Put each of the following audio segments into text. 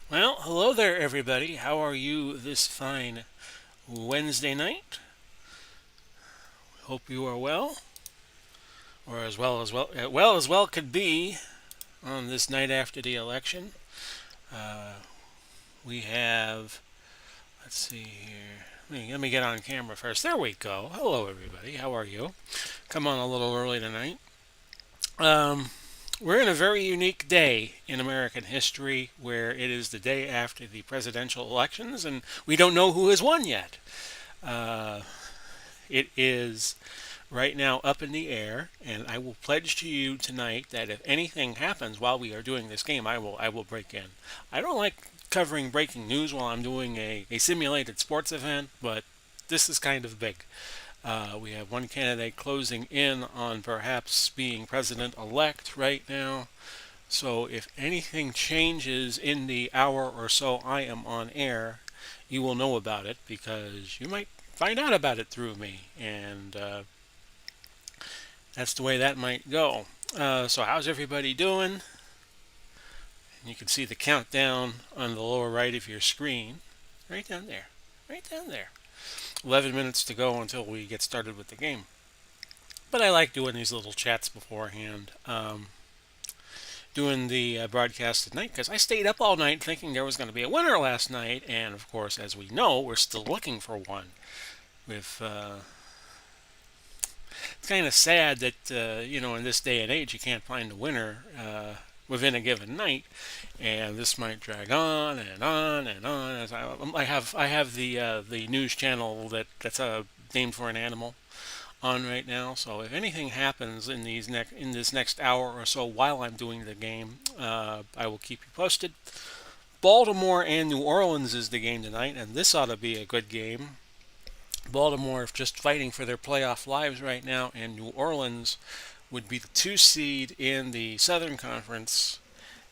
Well, hello there, everybody. How are you this fine Wednesday night? Hope you are well, or as well could be on this night after the election. Uh, we have, let's see here. Let me get on camera first. There we go. Hello, everybody. How are you? Come on a little early tonight. Um, we're in a very unique day in American history where it is the day after the presidential elections, and we don't know who has won yet. Uh, it is right now up in the air, and I will pledge to you tonight that if anything happens while we are doing this game, I will break in. I don't like covering breaking news while I'm doing a simulated sports event, but this is kind of big. We have one candidate closing in on perhaps being president elect right now. So if anything changes in the hour or so I am on air, you will know about it because you might find out about it through me. And that's the way that might go. So how's everybody doing? And you can see the countdown on the lower right of your screen. Right down there. Right down there. 11 minutes to go until we get started with the game. But I like doing these little chats beforehand. Doing the broadcast at night because I stayed up all night thinking there was going to be a winner last night. And of course, as we know, we're still looking for one. With It's kind of sad that in this day and age you can't find a winner within a given night, and this might drag on and on and on. As I have the news channel that's named for an animal on right now. So if anything happens in this next hour or so while I'm doing the game, I will keep you posted. Baltimore and New Orleans is the game tonight, and this ought to be a good game. Baltimore just fighting for their playoff lives right now, and New Orleans would be the 2 seed in the Southern Conference,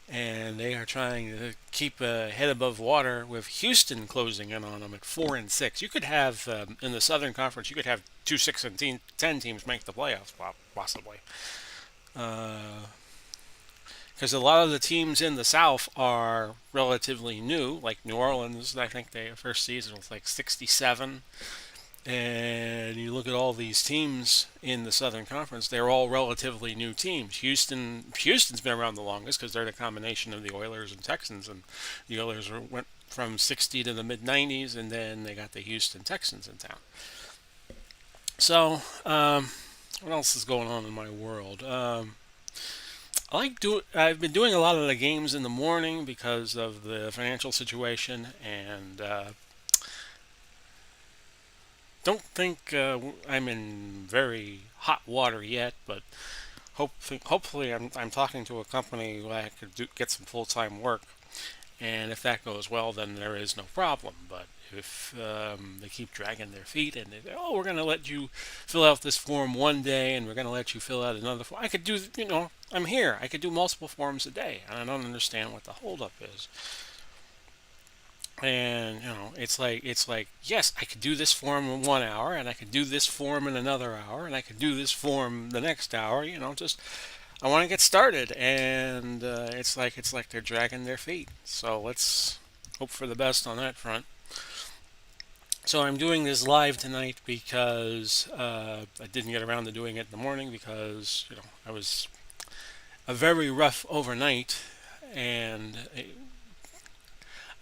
and they are trying to keep a head above water with Houston closing in on them at 4-6. You could have in the Southern Conference, you could have 2, 6, and 10 teams make the playoffs possibly, because a lot of the teams in the South are relatively new. Like New Orleans, I think their first season was like 67. And you look at all these teams in the Southern Conference; they're all relatively new teams. Houston's been around the longest because they're the combination of the Oilers and Texans, and the Oilers went from 60 to the mid 90s, and then they got the Houston Texans in town. So, what else is going on in my world? I've been doing a lot of the games in the morning because of the financial situation, and don't think I'm in very hot water yet, but hopefully I'm talking to a company where I could get some full time work, and if that goes well, then there is no problem. But if they keep dragging their feet and they say, "Oh, we're going to let you fill out this form one day, and we're going to let you fill out another form," I could do, I'm here. I could do multiple forms a day, and I don't understand what the holdup is. And it's like yes, I could do this form in 1 hour, and I could do this form in another hour, and I could do this form the next hour. Just I want to get started, and it's like they're dragging their feet. So let's hope for the best on that front. So I'm doing this live tonight because I didn't get around to doing it in the morning because I was a very rough overnight, and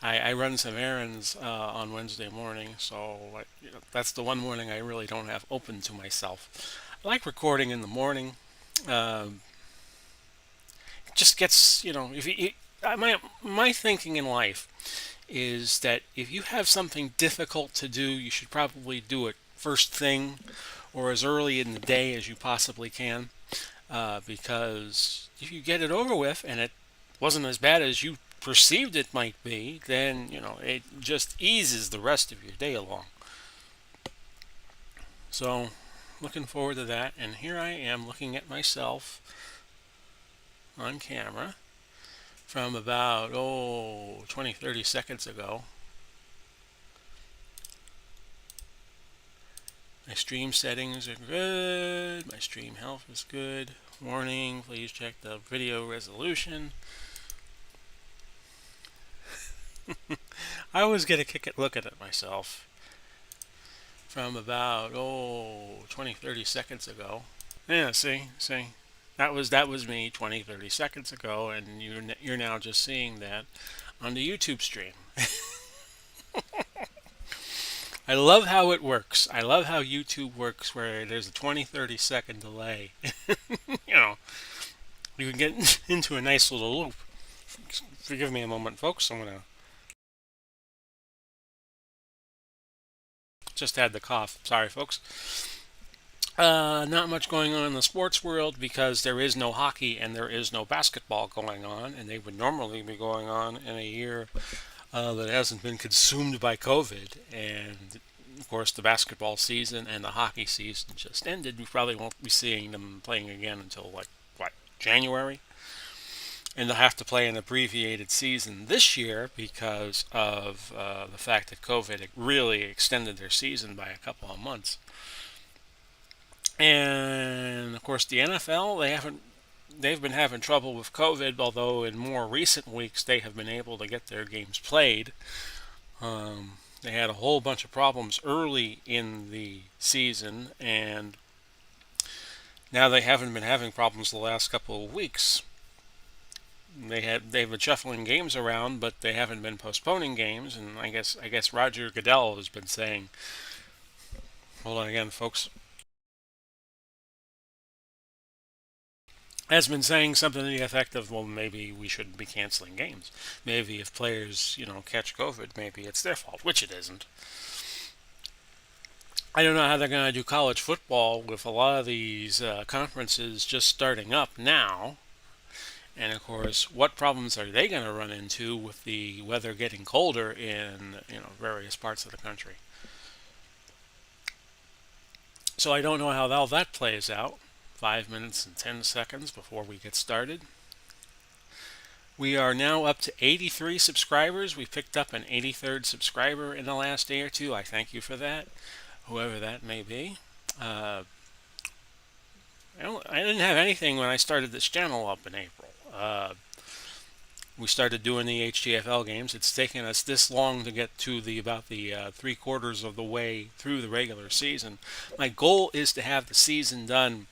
I run some errands on Wednesday morning, so that's the one morning I really don't have open to myself. I like recording in the morning. Um, it just gets, if you, my thinking in life is that if you have something difficult to do, you should probably do it first thing or as early in the day as you possibly can, because if you get it over with and it wasn't as bad as you perceived it might be, then it just eases the rest of your day along. So, looking forward to that. And here I am looking at myself on camera from about 20, 30 seconds ago. My stream settings are good. My stream health is good. Warning, please check the video resolution. I always get a kick at looking at myself from about 20, 30 seconds ago. Yeah, see. That was me 20, 30 seconds ago, and you're now just seeing that on the YouTube stream. I love how it works. I love how YouTube works where there's a 20, 30-second delay. you know, you can get into a nice little loop. Forgive me a moment, folks. I'm going to just had the cough. Sorry, folks. Not much going on in the sports world because there is no hockey and there is no basketball going on, and they would normally be going on in a year that hasn't been consumed by COVID. And of course, the basketball season and the hockey season just ended. We probably won't be seeing them playing again until like what, January, and they'll have to play an abbreviated season this year because of the fact that COVID really extended their season by a couple of months. And of course, the NFL, they've been having trouble with COVID, although in more recent weeks they have been able to get their games played. They had a whole bunch of problems early in the season, and now they haven't been having problems the last couple of weeks. They've been shuffling games around, but they haven't been postponing games. And I guess Roger Goodell has been saying, hold on again, folks, has been saying something to the effect of, well, maybe we shouldn't be canceling games. Maybe if players, catch COVID, maybe it's their fault, which it isn't. I don't know how they're going to do college football with a lot of these conferences just starting up now. And of course, what problems are they going to run into with the weather getting colder in various parts of the country? So I don't know how all that plays out. 5 minutes and 10 seconds before we get started. We are now up to 83 subscribers. We picked up an 83rd subscriber in the last day or two. I thank you for that, whoever that may be. I didn't have anything when I started this channel up in April. We started doing the HTFL games. It's taken us this long to get to about the 3/4 of the way through the regular season. My goal is to have the season done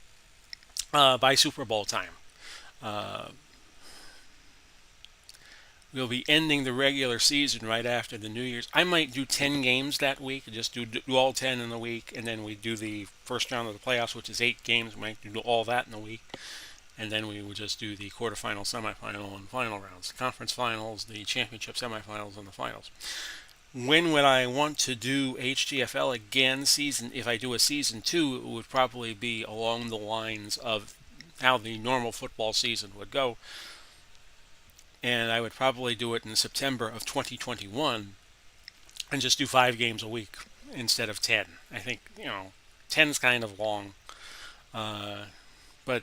by Super Bowl time. Uh, we'll be ending the regular season right after the New Year's. I might do 10 games that week, just do all 10 in the week, and then we do the first round of the playoffs, which is 8 games. We might do all that in a week, and then we would just do the quarterfinal, semifinal, and final rounds, the conference finals, the championship semifinals, and the finals. When would I want to do HTFL again? If I do a season 2, it would probably be along the lines of how the normal football season would go, and I would probably do it in September of 2021 and just do 5 games a week instead of 10. I think 10 is kind of long, but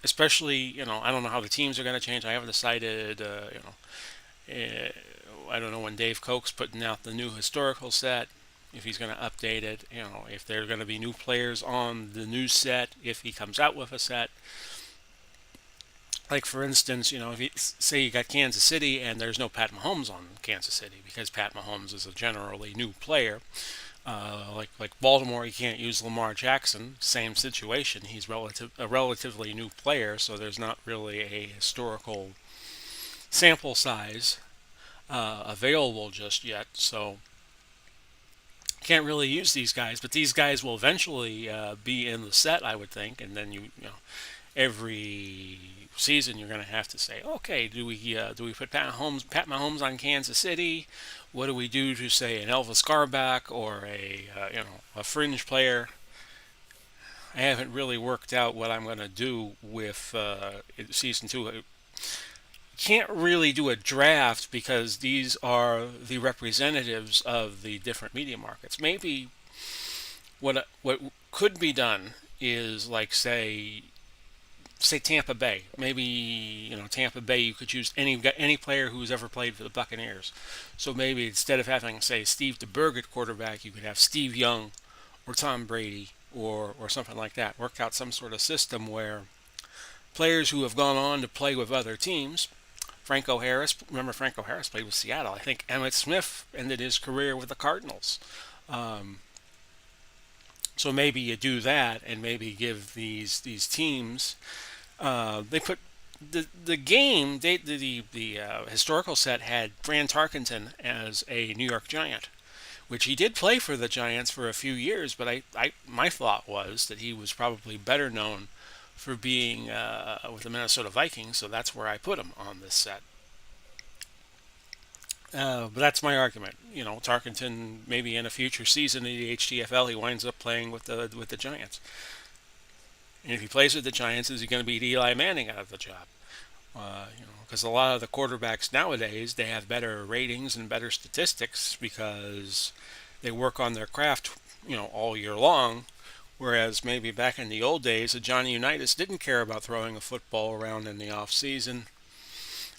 especially I don't know how the teams are going to change. I haven't decided. I don't know when Dave Koch's putting out the new historical set, if he's going to update it, if there are going to be new players on the new set, if he comes out with a set. Like, for instance, if you say you got Kansas City and there's no Pat Mahomes on Kansas City because Pat Mahomes is a generally new player. Like Baltimore, you can't use Lamar Jackson. Same situation. He's a relatively new player, so there's not really a historical sample size available just yet. So can't really use these guys. But these guys will eventually be in the set, I would think. And then every season you're going to have to say, okay, do we put Pat Mahomes on Kansas City? What do we do to say an Elvis Scarback or a fringe player? I haven't really worked out what I'm going to do with season 2. Can't really do a draft because these are the representatives of the different media markets. Maybe what could be done is like say Tampa Bay. Maybe Tampa Bay. You could choose any player who's ever played for the Buccaneers. So maybe instead of having say Steve DeBerg at quarterback, you could have Steve Young or Tom Brady or something like that. Work out some sort of system where players who have gone on to play with other teams Franco Harris. Remember, Franco Harris played with Seattle. I think Emmitt Smith ended his career with the Cardinals. Um, so maybe you do that, and maybe give these teams. They put the game. The historical set had Fran Tarkenton as a New York Giant, which he did play for the Giants for a few years. But my thought was that he was probably better known for being with the Minnesota Vikings, so that's where I put him on this set. But that's my argument. You know, Tarkenton maybe in a future season in the HTFL he winds up playing with the Giants. And if he plays with the Giants, is he going to beat Eli Manning out of the job? Because a lot of the quarterbacks nowadays they have better ratings and better statistics because they work on their craft, all year long. Whereas maybe back in the old days, Johnny Unitas didn't care about throwing a football around in the off season,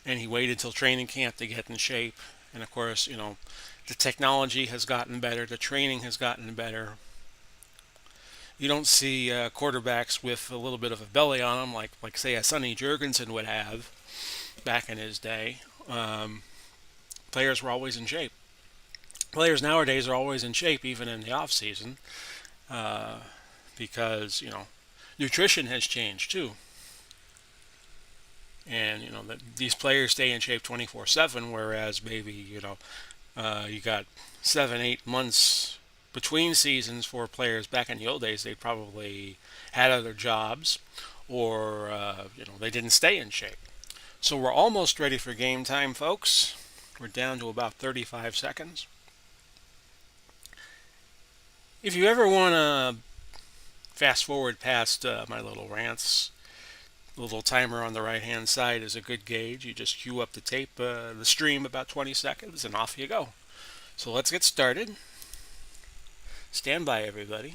and he waited till training camp to get in shape. And of course, the technology has gotten better, the training has gotten better. You don't see quarterbacks with a little bit of a belly on them, like say a Sonny Jurgensen would have back in his day. Players were always in shape. Players nowadays are always in shape, even in the off season, because nutrition has changed too. And these players stay in shape 24/7, whereas maybe you got 7-8 months between seasons for players. Back in the old days, they probably had other jobs, or they didn't stay in shape. So we're almost ready for game time, folks. We're down to about 35 seconds. If you ever want to fast forward past my little rants, the little timer on the right hand side is a good gauge. You just cue up the tape, the stream about 20 seconds, and off you go. So let's get started. Stand by, everybody.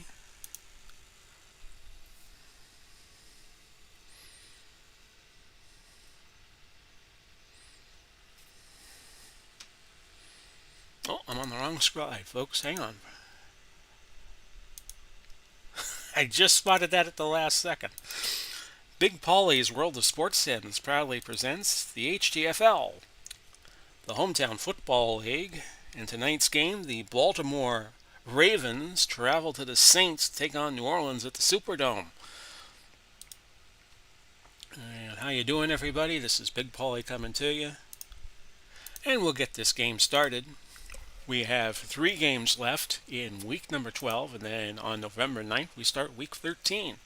Oh, I'm on the wrong slide, folks. Hang on. I just spotted that at the last second. Big Paulie's World of Sports Sims proudly presents the HTFL, the Hometown Football League. In tonight's game, the Baltimore Ravens travel to the Saints to take on New Orleans at the Superdome. And how you doing, everybody? This is Big Paulie coming to you. And we'll get this game started. We have 3 games left in week number 12, and then on November 9th, we start week 13.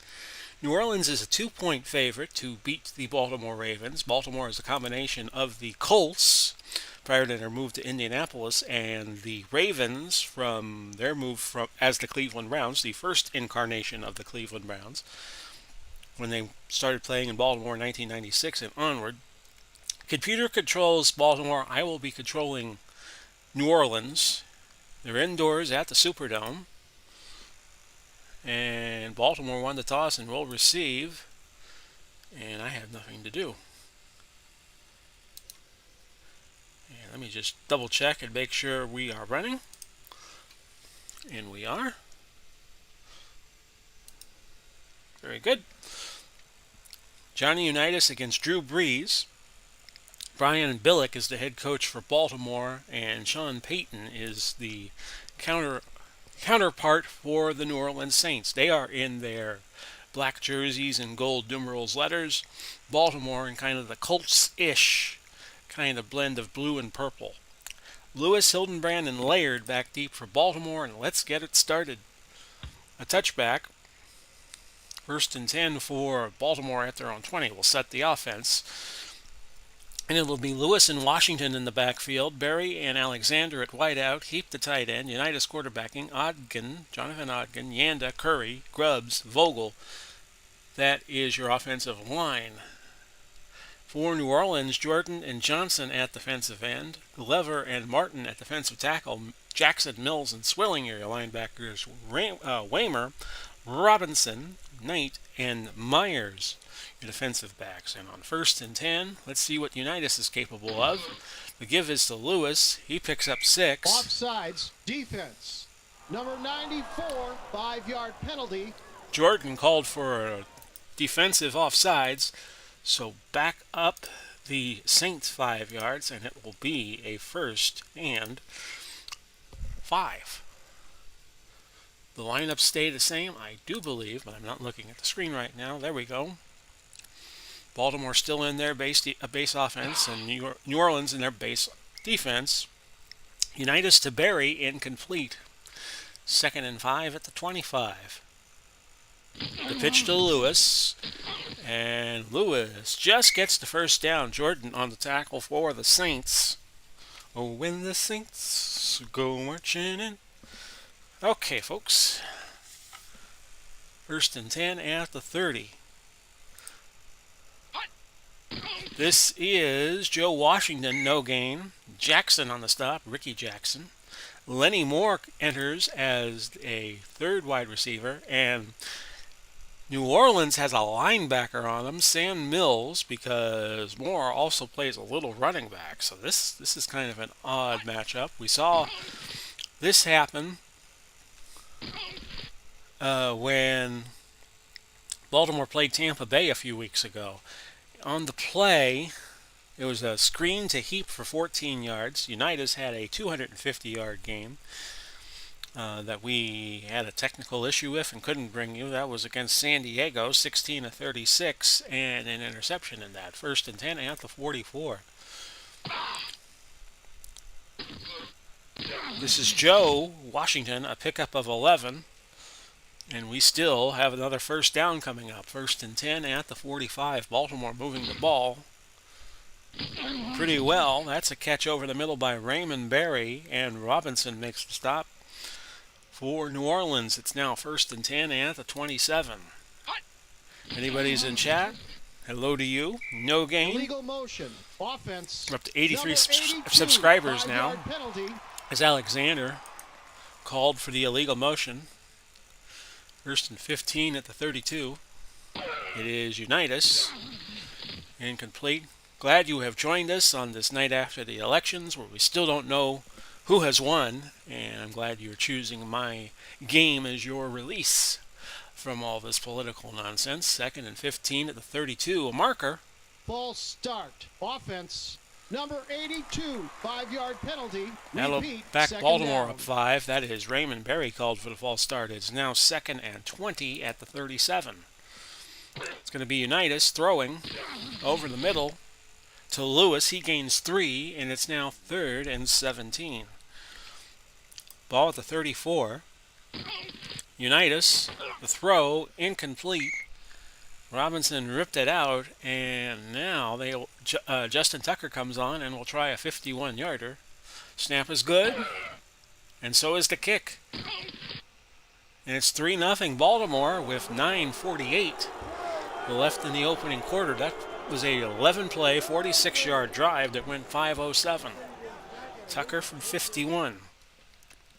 New Orleans is a 2-point favorite to beat the Baltimore Ravens. Baltimore is a combination of the Colts prior to their move to Indianapolis, and the Ravens from their move as the Cleveland Browns, the first incarnation of the Cleveland Browns, when they started playing in Baltimore in 1996 and onward. Computer controls Baltimore. I will be controlling New Orleans. They're indoors at the Superdome. And Baltimore won the toss and will receive. And I have nothing to do. And let me just double check and make sure we are running. And we are. Very good. Johnny Unitas against Drew Brees. Brian Billick is the head coach for Baltimore, and Sean Payton is the counterpart for the New Orleans Saints. They are in their black jerseys and gold numerals letters. Baltimore in kind of the Colts-ish kind of blend of blue and purple. Lewis, Hildenbrand, and Laird back deep for Baltimore, and let's get it started. A touchback. 1st and 10 for Baltimore at their own 20 will set the offense. And it will be Lewis and Washington in the backfield, Berry and Alexander at wideout, Heap the tight end, Unitas quarterbacking, Jonathan Ogden, Yanda, Curry, Grubbs, Vogel. That is your offensive line. For New Orleans, Jordan and Johnson at defensive end, Lever and Martin at defensive tackle, Jackson, Mills, and Swilling are your linebackers, Waymer, Robinson, Knight, and Myers, your defensive backs. And on 1st and 10, let's see what Unitas is capable of. The give is to Lewis. He picks up 6. Offsides, defense. Number 94, 5-yard penalty. Jordan called for a defensive offsides. So back up the Saints 5 yards, and it will be a 1st and 5. The lineups stay the same, I do believe, but I'm not looking at the screen right now. There we go. Baltimore still in their base offense, and New Orleans in their base defense. Unitas to Berry, incomplete. 2nd and 5 at the 25. The pitch to Lewis, and Lewis just gets the first down. Jordan on the tackle for the Saints. Oh, when the Saints go marching in. Okay, folks. 1st and 10 at the 30. This is Joe Washington, no gain. Jackson on the stop, Ricky Jackson. Lenny Moore enters as a 3rd wide receiver, and New Orleans has a linebacker on them, Sam Mills, because Moore also plays a little running back. So this is kind of an odd matchup. We saw this happen when Baltimore played Tampa Bay a few weeks ago. On the play, it was a screen to Heap for 14 yards. Unitas had a 250-yard game that we had a technical issue with and couldn't bring you. That was against San Diego, 16-36, and an interception in that. 1st and 10 at the 44. This is Joe Washington, a pickup of 11. And we still have another 1st down coming up. 1st and 10 at the 45. Baltimore moving the ball pretty well. That's a catch over the middle by Raymond Berry, and Robinson makes the stop for New Orleans. It's now 1st and 10 at the 27. Anybody's in chat? Hello to you. No gain. Illegal motion. Offense. We're up to 83 82, subscribers now. 5-yard penalty. As Alexander called for the illegal motion. 1st and 15 at the 32. It is Unitas. Incomplete. Glad you have joined us on this night after the elections, where we still don't know who has won, and I'm glad you're choosing my game as your release from all this political nonsense. 2nd and 15 at the 32. A marker. False start. Offense. Number 82, 5-yard penalty. That'll Repeat, back 2nd Baltimore down. up 5. That is Raymond Berry called for the false start. It's now 2nd and 20 at the 37. It's going to be Unitas throwing over the middle to Lewis. He gains 3, and it's now 3rd and 17. Ball at the 34. Unitas, the throw, incomplete. Robinson ripped it out, and now Justin Tucker comes on and will try a 51-yarder. Snap is good, and so is the kick. And it's 3-0 Baltimore with 9:48 left in the opening quarter. That was a 11-play, 46-yard drive that went 5:07. Tucker from 51.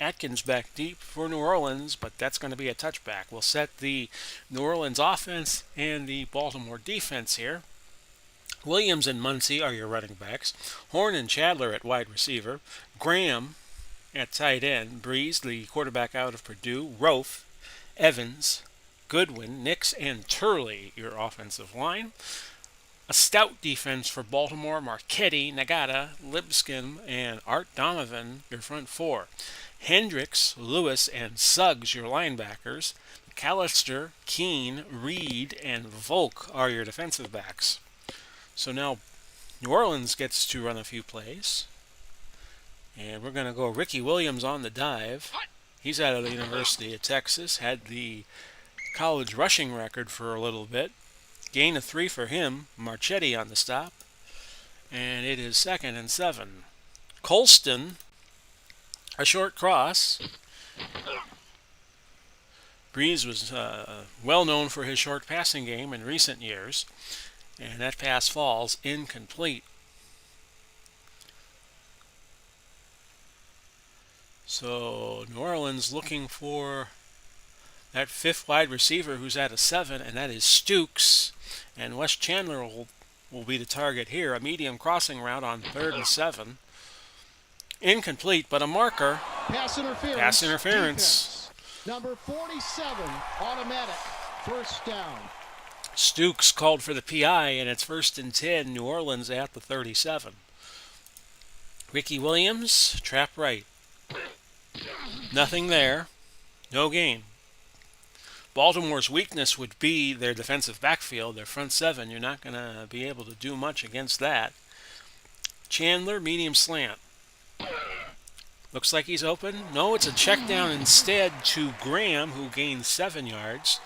Atkins back deep for New Orleans, but that's going to be a touchback. We'll set the New Orleans offense and the Baltimore defense here. Williams and Muncie are your running backs. Horn and Chandler at wide receiver. Graham at tight end. Breeze, the quarterback out of Purdue. Rofe, Evans, Goodwin, Nix, and Turley, your offensive line. A stout defense for Baltimore. Marchetti, Nagata, Lipscomb, and Art Donovan, your front 4. Hendricks, Lewis, and Suggs, your linebackers. McAllister, Keene, Reed, and Volk are your defensive backs. So now New Orleans gets to run a few plays. And we're going to go Ricky Williams on the dive. He's out of the University of Texas. Had the college rushing record for a little bit. Gain of 3 for him. Marchetti on the stop. And it is 2nd and 7. Colston, a short cross. Breeze was well known for his short passing game in recent years. And that pass falls incomplete. So New Orleans looking for that 5th wide receiver who's at a 7, and that is Stukes. And Wes Chandler will be the target here. A medium crossing route on 3rd and 7. Incomplete, but a marker. Pass interference. Pass interference. Defense. Number 47, automatic. 1st down. Stukes called for the PI, and it's 1st and 10, New Orleans at the 37. Ricky Williams, trap right. Nothing there. No gain. Baltimore's weakness would be their defensive backfield, their front seven. You're not going to be able to do much against that. Chandler, medium slant. Looks like he's open. No, it's a check down instead to Graham, who gained 7 yards.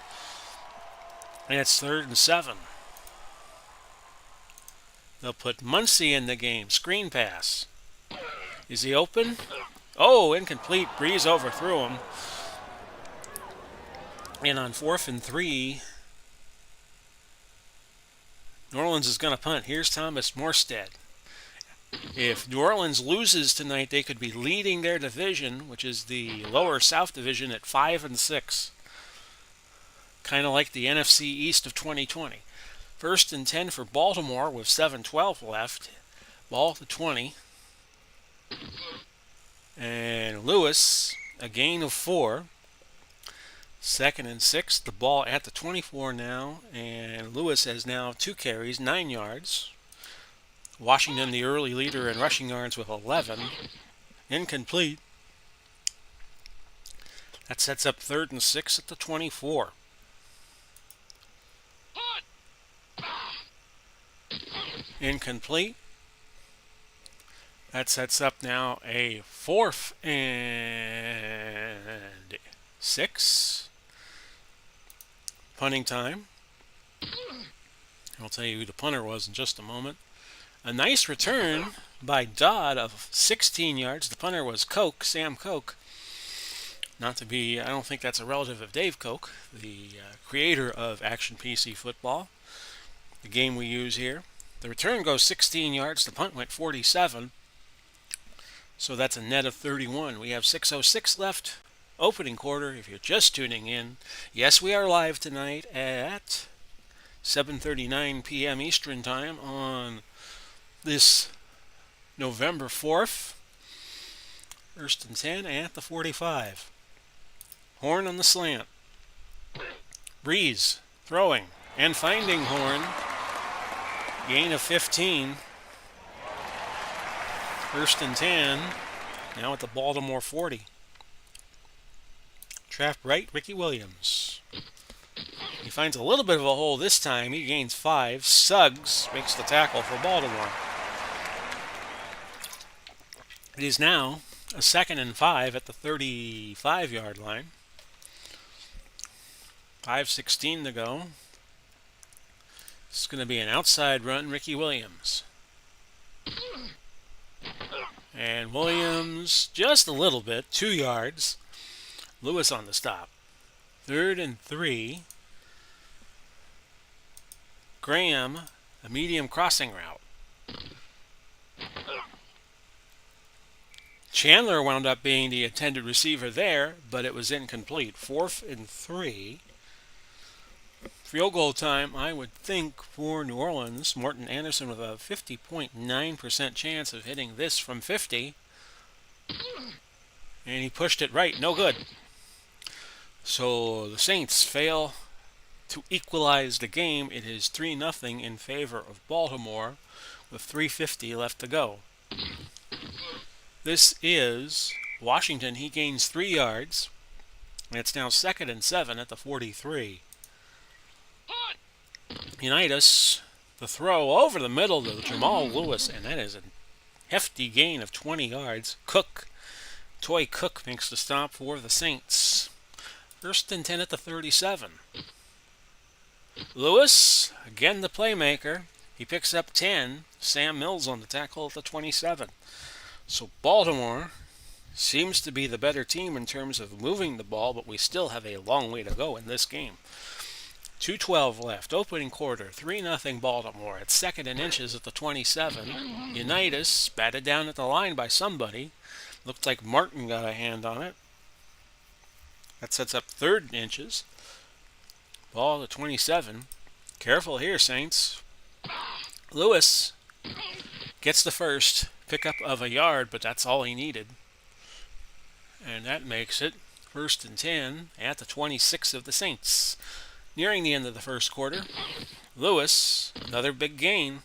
And it's 3rd and 7. They'll put Muncie in the game. Screen pass. Is he open? Oh, incomplete. Breeze overthrew him. And on 4th and 3, New Orleans is going to punt. Here's Thomas Morstead. If New Orleans loses tonight, they could be leading their division, which is the lower South Division, at 5 and 6. Kind of like the NFC East of 2020. 1st and 10 for Baltimore with 7:12 left. Ball to 20. And Lewis, a gain of 4. 2nd and 6. The ball at the 24 now. And Lewis has now 2 carries, 9 yards. Washington, the early leader in rushing yards with 11. Incomplete. That sets up 3rd and 6 at the 24. Incomplete. That sets up now a 4th and 6. Punting time. I'll tell you who the punter was in just a moment. A nice return by Dodd of 16 yards. The punter was Koch, Sam Koch. Not to be, I don't think that's a relative of Dave Koch, the creator of Action PC Football, the game we use here. The return goes 16 yards. The punt went 47. So that's a net of 31. We have 6:06 left. Opening quarter, if you're just tuning in. Yes, we are live tonight at 7:39 p.m. Eastern Time on this November 4th. 1st and 10 at the 45. Horn on the slant. Breeze throwing and finding Horn. Gain of 15. 1st and 10. Now at the Baltimore 40. Trap right, Ricky Williams. He finds a little bit of a hole this time. He gains 5. Suggs makes the tackle for Baltimore. It is now a 2nd and 5 at the 35-yard line. 5:16 to go. It's going to be an outside run, Ricky Williams. And Williams, just a little bit, 2 yards. Lewis on the stop. 3rd and 3. Graham, a medium crossing route. Chandler wound up being the intended receiver there, but it was incomplete. 4th and 3. Field goal time, I would think, for New Orleans. Morton Anderson with a 50.9% chance of hitting this from 50. And he pushed it right. No good. So the Saints fail to equalize the game. It is 3-0 in favor of Baltimore with 3:50 left to go. This is Washington. He gains 3 yards. And it's now 2nd and 7 at the 43. Unitas, the throw over the middle to Jamal Lewis, and that is a hefty gain of 20 yards. Toy Cook makes the stop for the Saints. 1st and 10 at the 37. Lewis, again the playmaker. He picks up 10. Sam Mills on the tackle at the 27. So Baltimore seems to be the better team in terms of moving the ball, but we still have a long way to go in this game. 2:12 left. Opening quarter. 3-0 Baltimore. It's 2nd and inches at the 27. Unitas batted down at the line by somebody. Looked like Martin got a hand on it. That sets up 3rd and inches. Ball to 27. Careful here, Saints. Lewis gets the first pickup of a yard, but that's all he needed. And that makes it 1st and 10 at the 26 of the Saints. Nearing the end of the first quarter, Lewis, another big gain.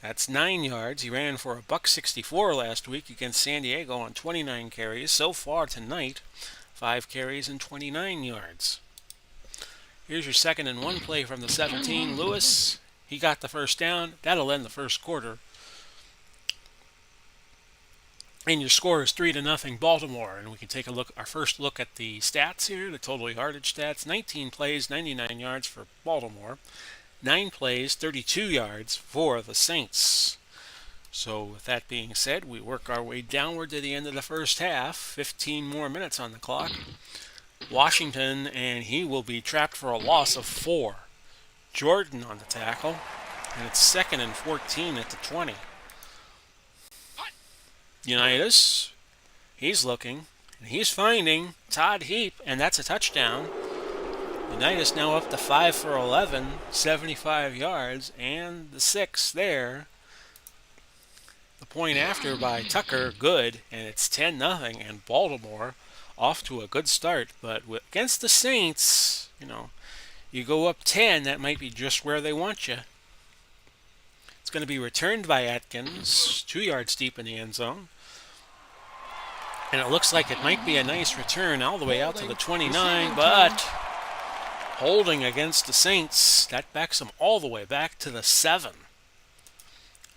That's 9 yards. He ran for a $1.64 last week against San Diego on 29 carries. So far tonight, 5 carries and 29 yards. Here's your 2nd and 1 play from the 17. Lewis, he got the first down. That'll end the first quarter. And your score is 3-0 Baltimore. And we can take our first look at the stats here, the total yardage stats. 19 plays, 99 yards for Baltimore. 9 plays, 32 yards for the Saints. So with that being said, we work our way downward to the end of the first half. 15 more minutes on the clock. Washington, and he will be trapped for a loss of 4. Jordan on the tackle, and it's 2nd and 14 at the 20. Unitas, he's looking, and he's finding Todd Heap, and that's a touchdown. Unitas now up to 5 for 11, 75 yards, and the 6 there. The point after by Tucker, good, and it's 10-0, and Baltimore off to a good start. But against the Saints, you go up 10, that might be just where they want you. It's going to be returned by Atkins, 2 yards deep in the end zone. And it looks like it might be a nice return all the way out to the 29, but holding against the Saints, that backs them all the way back to the 7.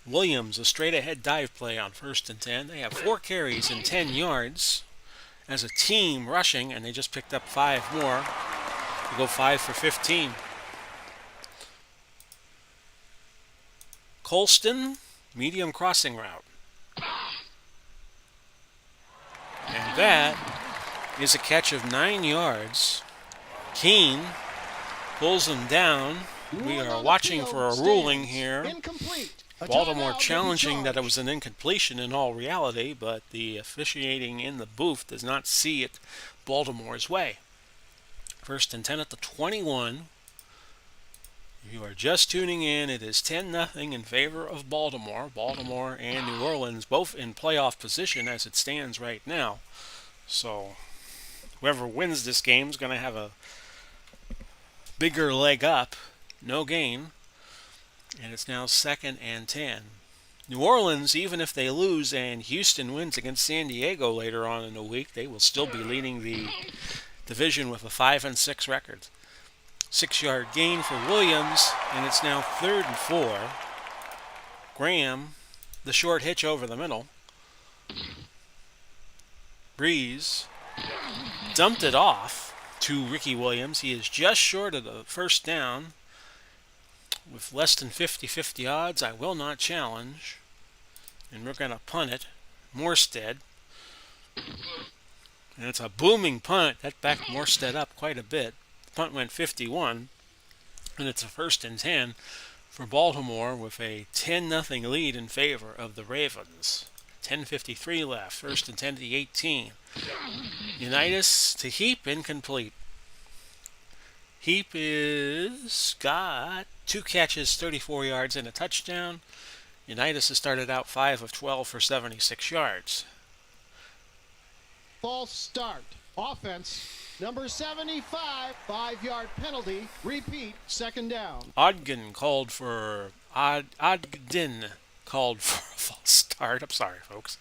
Williams, a straight-ahead dive play on 1st and 10. They have 4 carries and 10 yards as a team rushing, and they just picked up 5 more. They go 5 for 15. Colston, medium crossing route. And that is a catch of 9 yards. Keene pulls him down. We are watching for a ruling here. Baltimore challenging that it was an incompletion in all reality, but the officiating in the booth does not see it Baltimore's way. 1st and 10 at the 21. If you are just tuning in, it is 10-0 in favor of Baltimore. Baltimore and New Orleans both in playoff position as it stands right now. So whoever wins this game is going to have a bigger leg up. No gain. And it's now 2nd and 10. New Orleans, even if they lose and Houston wins against San Diego later on in the week, they will still be leading the division with a 5-6 record. 6-yard gain for Williams, and it's now 3rd and 4. Graham, the short hitch over the middle. Breeze dumped it off to Ricky Williams. He is just short of the first down. With less than 50-50 odds, I will not challenge. And we're going to punt it. Morstead. And it's a booming punt. That backed Morstead up quite a bit. The punt went 51. And it's a 1st and 10 for Baltimore with a 10-0 lead in favor of the Ravens. 10:53 left. 1st and 10 to the 18. Unitas to Heap, incomplete. Heap is got 2 catches, 34 yards, and a touchdown. Unitas has started out 5 of 12 for 76 yards. False start. Offense, number 75, 5-yard penalty. Repeat, 2nd down. Ogden called for a false start. I'm sorry, folks.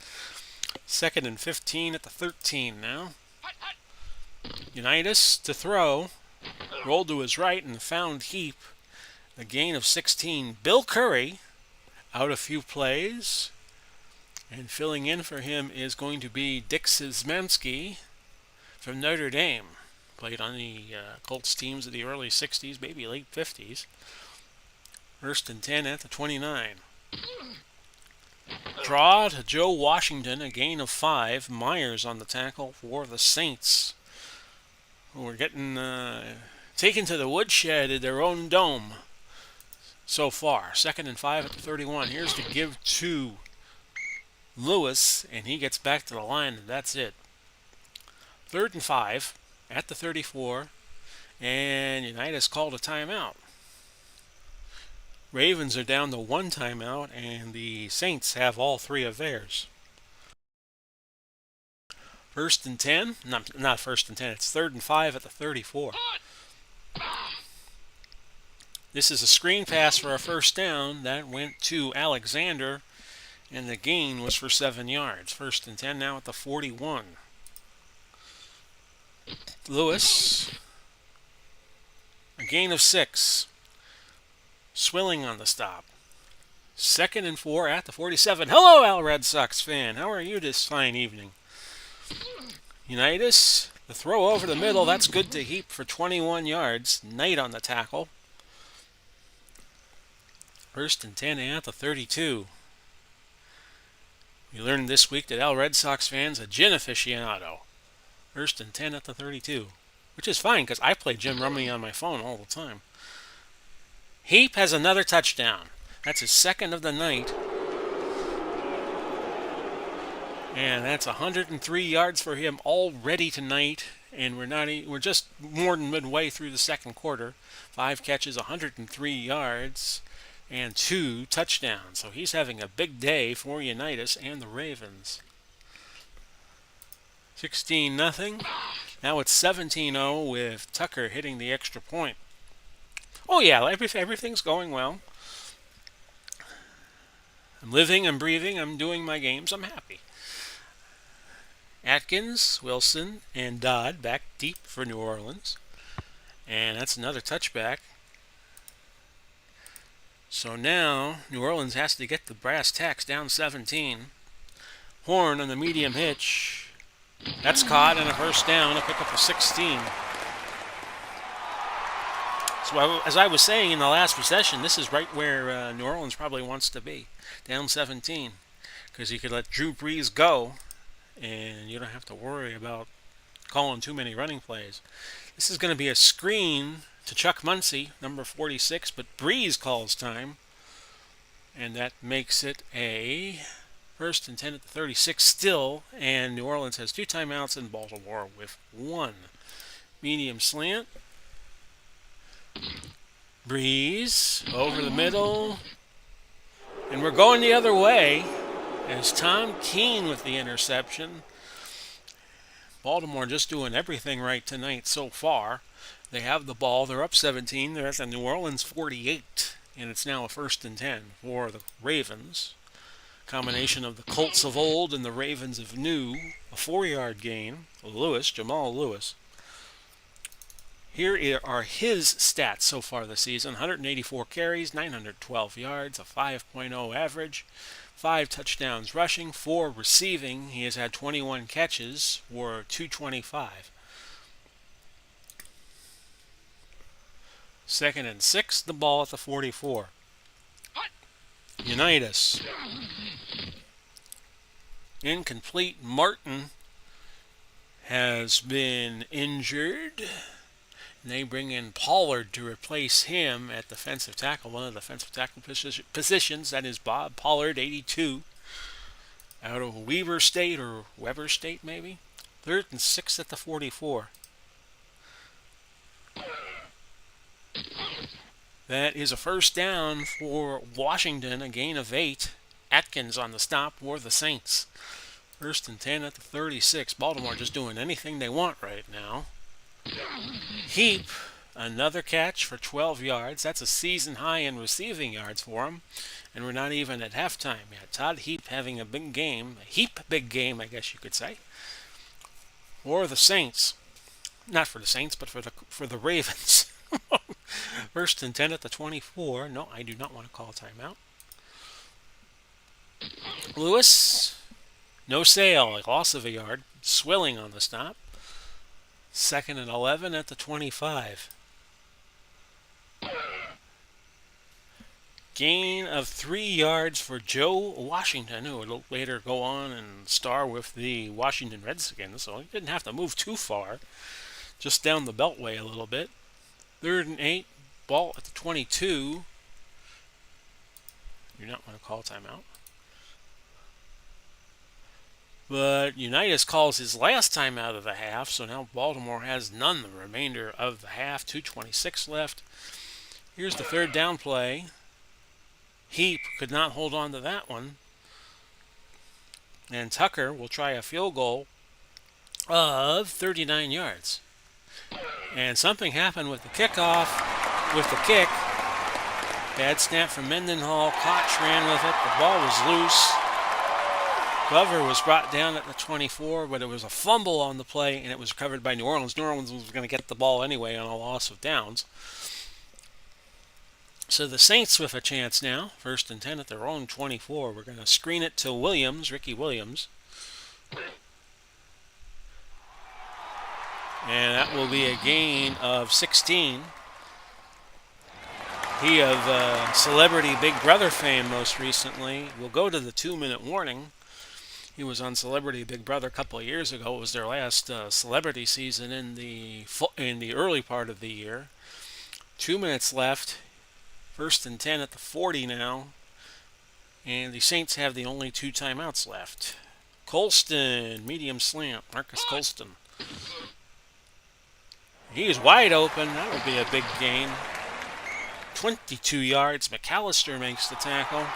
2nd and 15 at the 13 now. Unitas to throw. Rolled to his right and found Heap. A gain of 16. Bill Curry out a few plays. And filling in for him is going to be Dick Szymanski from Notre Dame. Played on the Colts teams of the early 60s, maybe late 50s. 1st and 10 at the 29. Draw to Joe Washington, a gain of 5. Myers on the tackle for the Saints. We're getting taken to the woodshed in their own dome so far. 2nd and 5 at the 31. Here's the give to Lewis, and he gets back to the line, and that's it. 3rd and 5 at the 34, and Unitas called a timeout. Ravens are down to 1 timeout, and the Saints have all 3 of theirs. 1st and 10, not 1st and 10, it's 3rd and 5 at the 34. This is a screen pass for a first down. That went to Alexander, and the gain was for 7 yards. First and 10 now at the 41. Lewis, a gain of 6. Swilling on the stop. Second and 4 at the 47. Hello, Al Red Sox fan. How are you this fine evening? Unitas, the throw over the middle. That's good to Heap for 21 yards. Knight on the tackle. First and 10 at the 32. We learned this week that Al Red Sox fans a gin aficionado. First and 10 at the 32. Which is fine because I play Jim Rummy on my phone all the time. Heap has another touchdown. That's his second of the night. And that's 103 yards for him already tonight. And we're just more than midway through the second quarter. 5 catches, 103 yards, and 2 touchdowns. So he's having a big day for Unitas and the Ravens. 16-0. Now it's 17-0 with Tucker hitting the extra point. Oh yeah, everything's going well. I'm living, I'm breathing, I'm doing my games, I'm happy. Atkins, Wilson, and Dodd back deep for New Orleans. And that's another touchback. So now New Orleans has to get the brass tacks down 17. Horn on the medium hitch. That's caught and a first down, a pickup of 16. So as I was saying in the last possession, this is right where New Orleans probably wants to be. Down 17. Because you could let Drew Brees go, and you don't have to worry about calling too many running plays. This is going to be a screen to Chuck Muncie, number 46, but Brees calls time. And that makes it a first and 10 at the 36 still, and New Orleans has 2 timeouts in Baltimore with 1. Medium slant. Brees over the middle. And we're going the other way as Tom Keene with the interception. Baltimore just doing everything right tonight so far. They have the ball. They're up 17. They're at the New Orleans 48. And it's now a first and 10 for the Ravens. Combination of the Colts of old and the Ravens of new. A 4-yard gain. Jamal Lewis. Here are his stats so far this season. 184 carries, 912 yards, a 5.0 average, 5 touchdowns rushing, 4 receiving. He has had 21 catches for 225. Second and 6, the ball at the 44. Unitas. Incomplete. Martin has been injured. They bring in Pollard to replace him at defensive tackle, one of the defensive tackle positions. That is Bob Pollard, 82, out of Weber State or Weber State maybe. Third and 6 at the 44. That is a first down for Washington, a gain of 8. Atkins on the stop for the Saints. First and 10 at the 36. Baltimore just doing anything they want right now. Heap, another catch for 12 yards. That's a season high in receiving yards for him. And we're not even at halftime yet. Todd Heap having a big game. A Heap big game, I guess you could say. For the Saints. Not for the Saints, but for the Ravens. First and 10 at the 24. No, I do not want to call timeout. Lewis, no sale. A loss of a yard. Swilling on the stop. Second and 11 at the 25. Gain of 3 yards for Joe Washington, who would later go on and star with the Washington Redskins, so he didn't have to move too far, just down the beltway a little bit. Third and 8, ball at the 22. Do not want to call timeout. But Unitas calls his last time out of the half, so now Baltimore has none the remainder of the half. 2:26 left. Here's the third down play. Heap could not hold on to that one. And Tucker will try a field goal of 39 yards. And something happened with the kickoff, with the kick. Bad snap from Mendenhall. Koch ran with it. The ball was loose. Glover was brought down at the 24, but it was a fumble on the play, and it was recovered by New Orleans. New Orleans was going to get the ball anyway on a loss of downs. So the Saints with a chance now. 1st and 10 at their own 24. We're going to screen it to Williams, Ricky Williams. And that will be a gain of 16. He of Celebrity Big Brother fame most recently will go to the 2-minute warning. He was on Celebrity Big Brother a couple of years ago. It was their last celebrity season in the early part of the year. 2 minutes left. 1st and 10 at the 40 now. And the Saints have the only 2 timeouts left. Colston, medium slant. Marcus Colston. He's wide open. That would be a big gain. 22 yards. McAllister makes the tackle.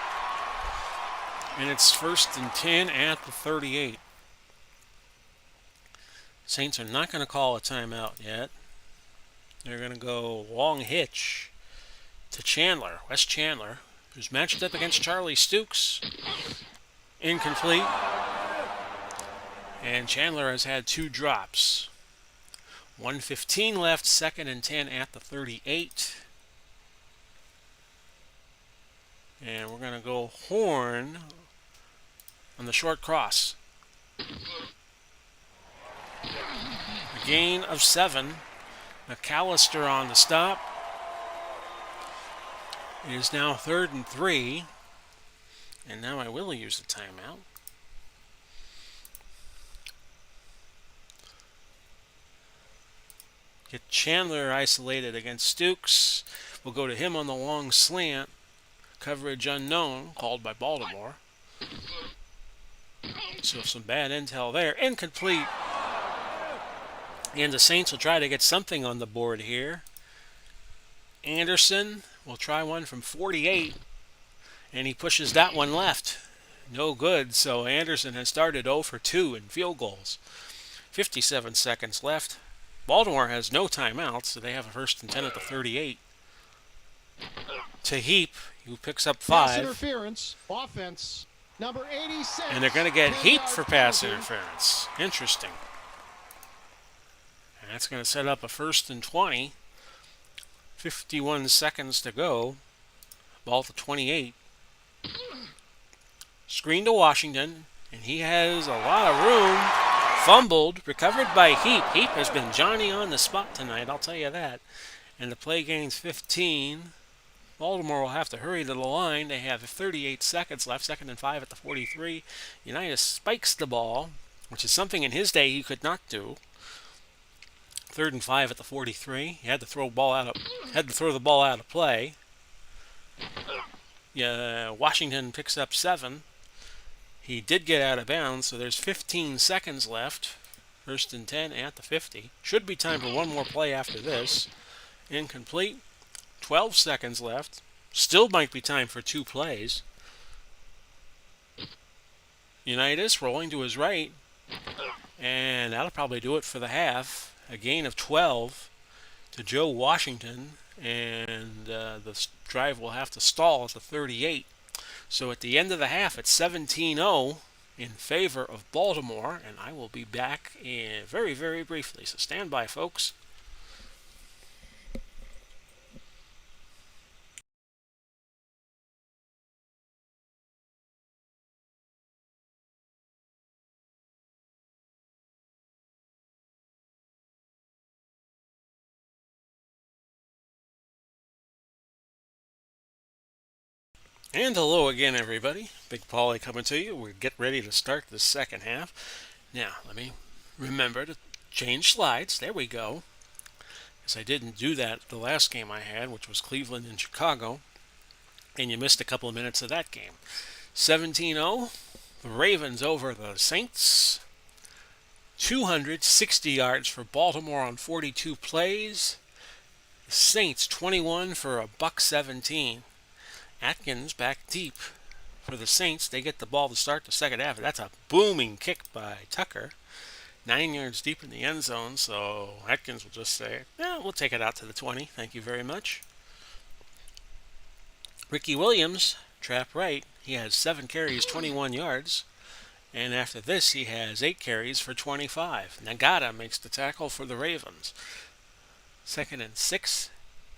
And it's 1st and 10 at the 38. Saints are not going to call a timeout yet. They're going to go long hitch to Chandler, Wes Chandler, who's matched up against Charlie Stukes. Incomplete. And Chandler has had 2 drops. 1:15 left, 2nd and 10 at the 38. And we're going to go Horn on the short cross. A gain of 7. McAllister on the stop. It is now 3rd and 3. And now I will use the timeout. Get Chandler isolated against Stukes. We'll go to him on the long slant. Coverage unknown, called by Baltimore. So some bad intel there. Incomplete. And the Saints will try to get something on the board here. Anderson will try one from 48. And he pushes that one left. No good. So Anderson has started 0 for 2 in field goals. 57 seconds left. Baltimore has no timeouts, so they have a 1st and 10 at the 38. To Heap, who picks up 5. Pass interference, offense, number 86. And they're going to get Heap for pass interference. Interesting. And that's going to set up a 1st and 20. 51 seconds to go. Ball to 28. Screen to Washington, and he has a lot of room. Fumbled, recovered by Heap. Heap has been Johnny on the spot tonight, I'll tell you that. And the play gains 15. Baltimore will have to hurry to the line. They have 38 seconds left, 2nd and 5 at the 43. Unitas spikes the ball, which is something in his day he could not do. 3rd and 5 at the 43. He had to throw the ball out of play. Washington picks up 7. He did get out of bounds, so there's 15 seconds left. 1st and 10 at the 50. Should be time for one more play after this. Incomplete. 12 seconds left. Still might be time for 2 plays. Unitas rolling to his right. And that'll probably do it for the half. A gain of 12 to Joe Washington. And the drive will have to stall at the 38. So at the end of the half, it's 17-0 in favor of Baltimore. And I will be back very, very briefly. So stand by, folks. And hello again, everybody. Big Paulie coming to you. We get ready to start the second half. Now, let me remember to change slides. There we go. Because I didn't do that the last game I had, which was Cleveland and Chicago. And you missed a couple of minutes of that game. 17-0. The Ravens over the Saints. 260 yards for Baltimore on 42 plays. The Saints 21 for $117. Atkins back deep for the Saints. They get the ball to start the second half. That's a booming kick by Tucker. 9 yards deep in the end zone, so Atkins will just say, yeah, we'll take it out to the 20. Thank you very much. Ricky Williams, trap right, he has 7 carries, 21 yards. And after this, he has 8 carries for 25. Nagata makes the tackle for the Ravens. 2nd and 6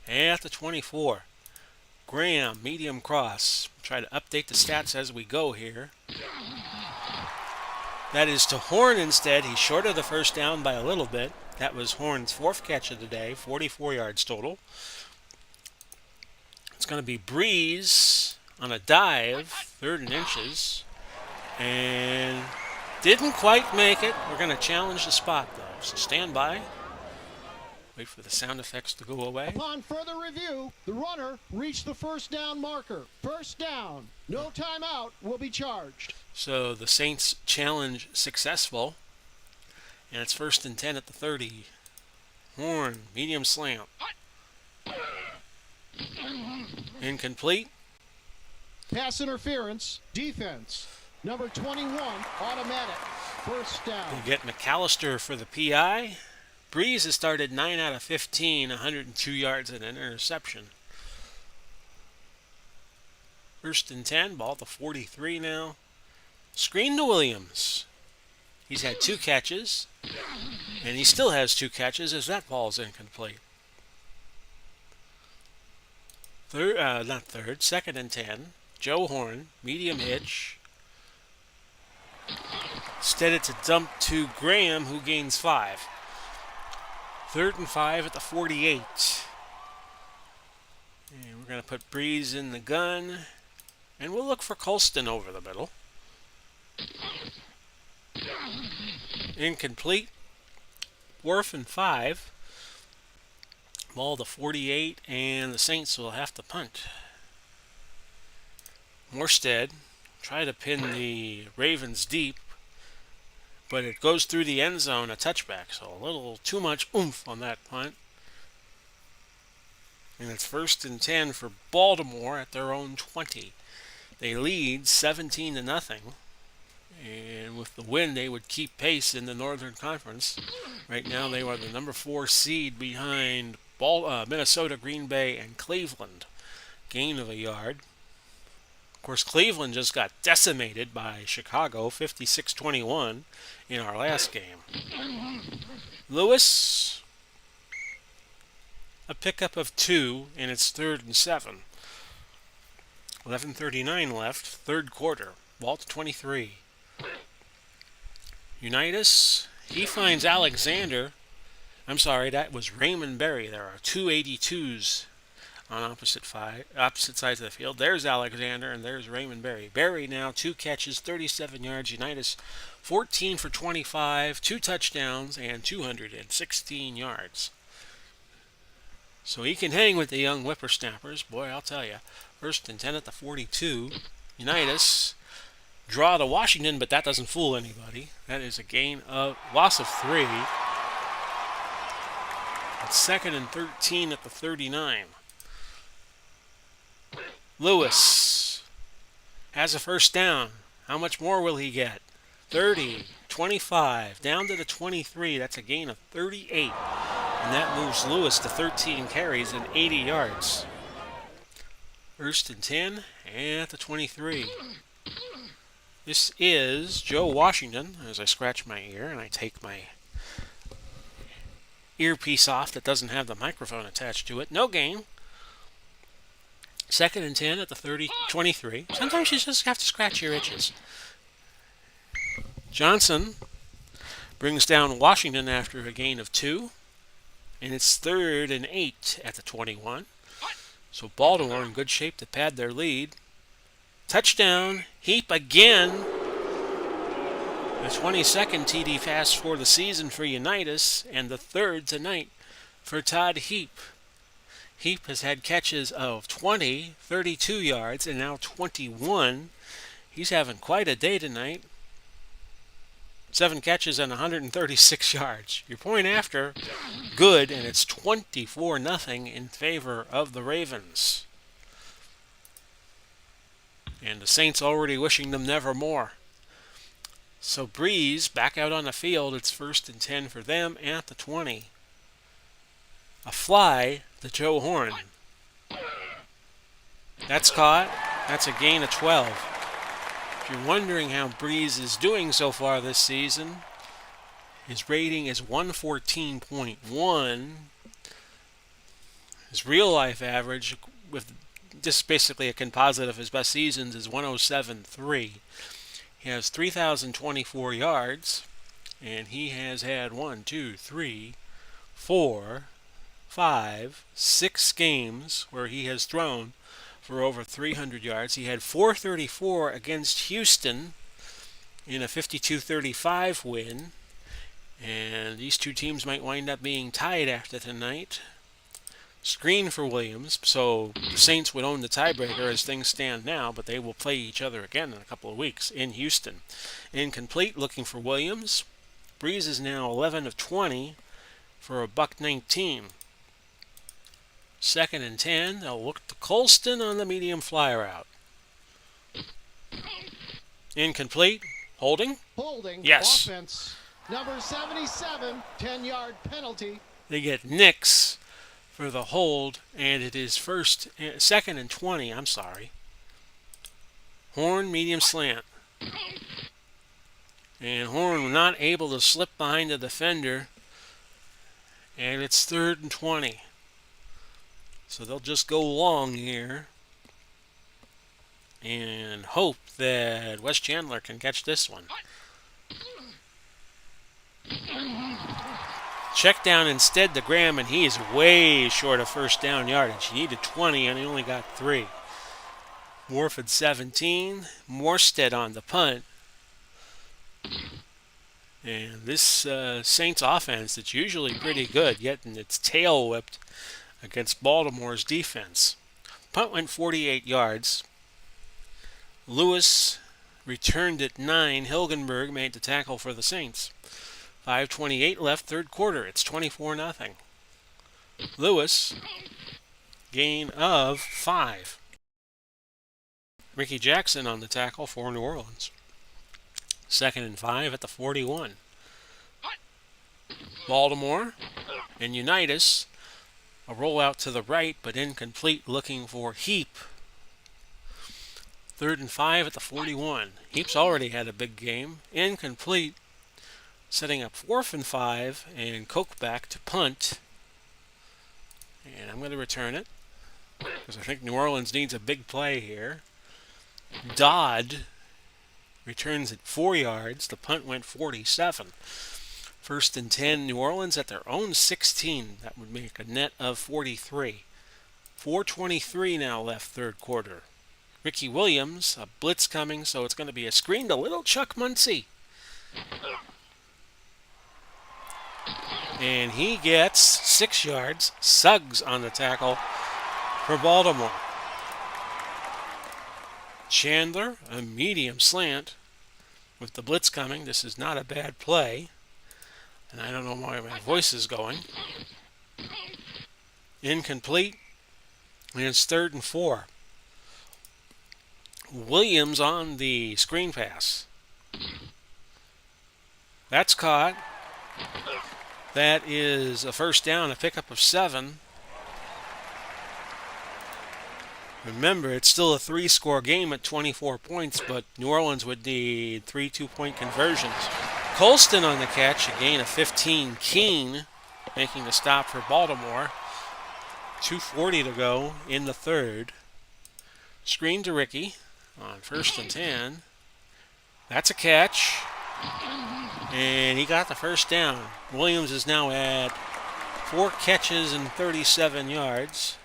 at the 24. Graham, medium cross. Try to update the stats as we go here. That is to Horn instead. He's short of the first down by a little bit. That was Horn's 4th catch of the day, 44 yards total. It's going to be Breeze on a dive, 3rd and inches. And didn't quite make it. We're going to challenge the spot, though. So stand by. Wait for the sound effects to go away. Upon further review, the runner reached the first down marker. First down. No timeout will be charged. So the Saints challenge successful. And it's 1st and 10 at the 30. Horn, medium slant. Incomplete. Pass interference. Defense. Number 21, automatic. First down. We get McAllister for the PI. Breeze has started 9 out of 15, 102 yards and an interception. 1st and 10, ball to 43 now. Screen to Williams. He's had 2 catches, and he still has 2 catches as that ball's incomplete. 2nd and 10. Joe Horn, medium hitch. Instead it's a dump to Graham, who gains 5. 3rd and 5 at the 48. And we're going to put Breeze in the gun. And we'll look for Colston over the middle. Incomplete. 4th and 5. Ball to 48, and the Saints will have to punt. Morstead try to pin the Ravens deep, but it goes through the end zone, a touchback, so a little too much oomph on that punt. And it's 1st and 10 for Baltimore at their own 20. They lead 17-0, and with the win, they would keep pace in the Northern Conference. Right now, they are the number 4 seed behind Minnesota, Green Bay, and Cleveland. Gain of a yard. Of course, Cleveland just got decimated by Chicago, 56-21, in our last game. Lewis, a pickup of 2, and it's 3rd and 7. 11:39 left, 3rd quarter. Ball to 23. Unitas, he finds Alexander. I'm sorry, that was Raymond Berry. There are 2 82s on opposite sides of the field. There's Alexander, and there's Raymond Berry. Berry now 2 catches, 37 yards. Unitas 14 for 25, 2 touchdowns, and 216 yards. So he can hang with the young whippersnappers. Boy, I'll tell you. 1st and 10 at the 42. Unitas draw to Washington, but that doesn't fool anybody. That is a loss of 3. It's 2nd and 13 at the 39. Lewis has a first down. How much more will he get? 30, 25, down to the 23. That's a gain of 38. And that moves Lewis to 13 carries and 80 yards. 1st and 10 at the 23. This is Joe Washington, as I scratch my ear and I take my earpiece off that doesn't have the microphone attached to it. No gain. 2nd and 10 at the 23. Sometimes you just have to scratch your itches. Johnson brings down Washington after a gain of 2. And it's 3rd and 8 at the 21. So Baltimore in good shape to pad their lead. Touchdown. Heap again. The 22nd TD pass for the season for Unitas, and the 3rd tonight for Todd Heap. Heap has had catches of 20, 32 yards, and now 21. He's having quite a day tonight. 7 catches and 136 yards. Your point after, good, and it's 24-0 in favor of the Ravens. And the Saints already wishing them never more. So Breeze back out on the field. It's 1st and 10 for them at the 20. A fly to Joe Horn. That's caught. That's a gain of 12. If you're wondering how Breeze is doing so far this season, his rating is 114.1. His real life average, with just basically a composite of his best seasons, is 107.3. He has 3,024 yards, and he has had 1, 2, 3, 4, 5, 6 games where he has thrown for over 300 yards. He had 434 against Houston in a 52-35 win, and these two teams might wind up being tied after tonight. Screen for Williams, so the Saints would own the tiebreaker as things stand now, but they will play each other again in a couple of weeks in Houston. Incomplete, looking for Williams. Breeze is now 11 of 20 for a $119. 2nd and 10. They'll look to Colston on the medium fly route. Incomplete. Holding? Holding. Yes. Offense. Number 77, 10-yard penalty. They get Nix for the hold, and it is 2nd and 20. I'm sorry. Horn, medium slant. And Horn not able to slip behind the defender, and it's 3rd and 20. So they'll just go long here and hope that Wes Chandler can catch this one. Check down instead to Graham, and he is way short of first down yardage. He needed 20, and he only got 3. Morford 17. Morstead on the punt. And this Saints offense, it's usually pretty good, getting its tail whipped against Baltimore's defense. Punt went 48 yards. Lewis returned at 9. Hilgenberg made the tackle for the Saints. 5:28 left, third quarter. It's 24-0. Lewis, gain of 5. Ricky Jackson on the tackle for New Orleans. 2nd and 5 at the 41. Baltimore and Unitas. A rollout to the right, but incomplete, looking for Heap. 3rd and 5 at the 41. Heap's already had a big game. Incomplete. Setting up 4th and 5, and Koch back to punt. And I'm going to return it, because I think New Orleans needs a big play here. Dodd returns at 4 yards. The punt went 47. 1st and 10, New Orleans at their own 16. That would make a net of 43. 4:23 now left, third quarter. Ricky Williams, a blitz coming, so it's going to be a screen to little Chuck Muncie. And he gets 6 yards. Suggs on the tackle for Baltimore. Chandler, a medium slant with the blitz coming. This is not a bad play. And I don't know why my voice is going. Incomplete. And it's 3rd and 4. Williams on the screen pass. That's caught. That is a first down, a pickup of 7. Remember, it's still a 3-score game at 24 points, but New Orleans would need 3 2-point conversions. Colston on the catch, a gain of 15. Keene making the stop for Baltimore. 2:40 to go in the third. Screen to Ricky on 1st and 10. That's a catch. And he got the first down. Williams is now at 4 catches and 37 yards.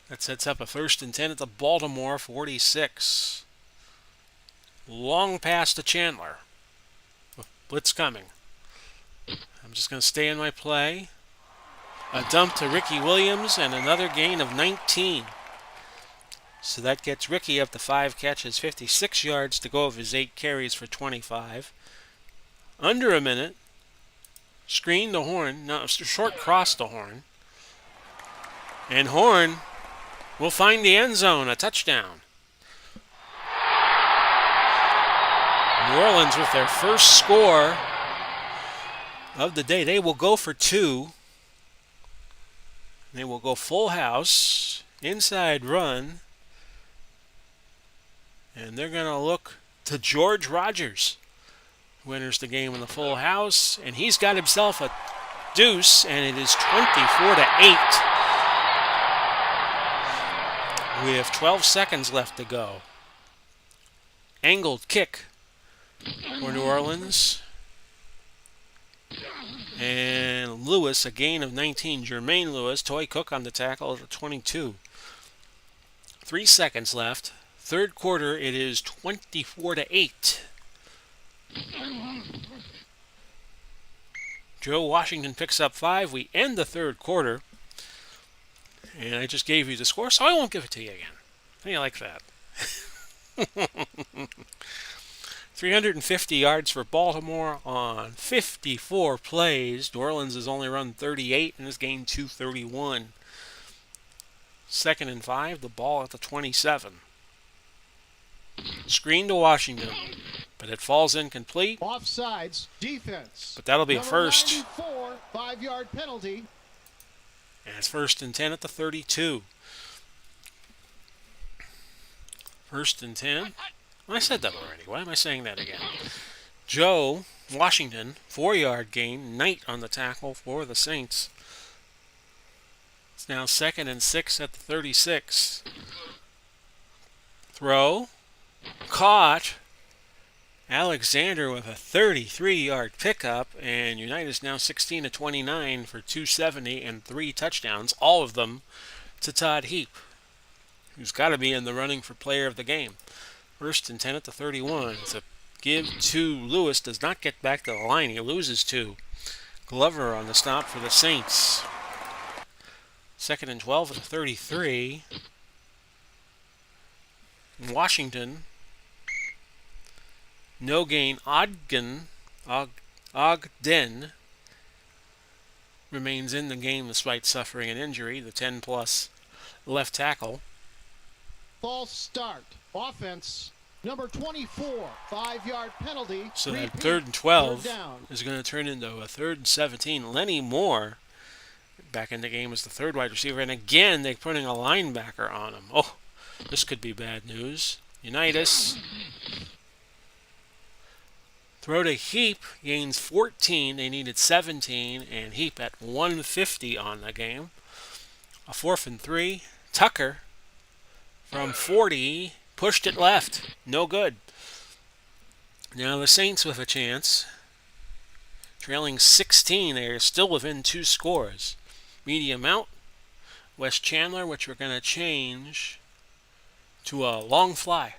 That sets up a 1st and 10 at the Baltimore 46. Long pass to Chandler. Blitz coming. I'm just going to stay in my play. A dump to Ricky Williams and another gain of 19. So that gets Ricky up to 5 catches, 56 yards to go of his 8 carries for 25. Under a minute. Screen to Horn. No, short cross to Horn. And Horn will find the end zone, a touchdown. New Orleans with their first score of the day. They will go for 2. They will go full house inside run, and they're going to look to George Rogers, who enters the game in the full house, and he's got himself a deuce, and it is 24-8 with 12 seconds left to go. Angled kick for New Orleans. And Lewis, a gain of 19. Jermaine Lewis, Toy Cook on the tackle at the 22. 3 seconds left. Third quarter, it is 24-8. Joe Washington picks up 5. We end the third quarter. And I just gave you the score, so I won't give it to you again. How do you like that? 350 yards for Baltimore on 54 plays. New Orleans has only run 38 and has gained 231. 2nd and 5, the ball at the 27. Screen to Washington, but it falls incomplete. Offsides, defense. But that'll be a Number first. 94, 5-yard penalty. And it's 1st and 10 at the 32. 1st and 10. I said that already. Why am I saying that again? Joe Washington, 4-yard gain. Knight on the tackle for the Saints. It's now 2nd and 6 at the 36. Throw. Caught. Alexander with a 33-yard pickup, and United's now 16-29 for 270 and 3 touchdowns, all of them to Todd Heap, who's got to be in the running for player of the game. 1st and 10 at the 31. It's a give to Lewis. Does not get back to the line. He loses 2. Glover on the stop for the Saints. 2nd and 12 at the 33. Washington. No gain. Ogden remains in the game despite suffering an injury. The 10-plus left tackle. False start. Offense. Number 24, 5-yard penalty. So that Repeat, 3rd and 12 third down. is going to turn into a 3rd and 17. Lenny Moore back in the game as the 3rd wide receiver. And again, they're putting a linebacker on him. Oh, this could be bad news. Unitas. Throw to Heap, gains 14. They needed 17, and Heap at 150 on the game. A 4th and 3. Tucker from 40 pushed it left. No good. Now the Saints with a chance. Trailing 16, they are still within 2 scores. Medium out. Wes Chandler, which we're going to change to a long fly.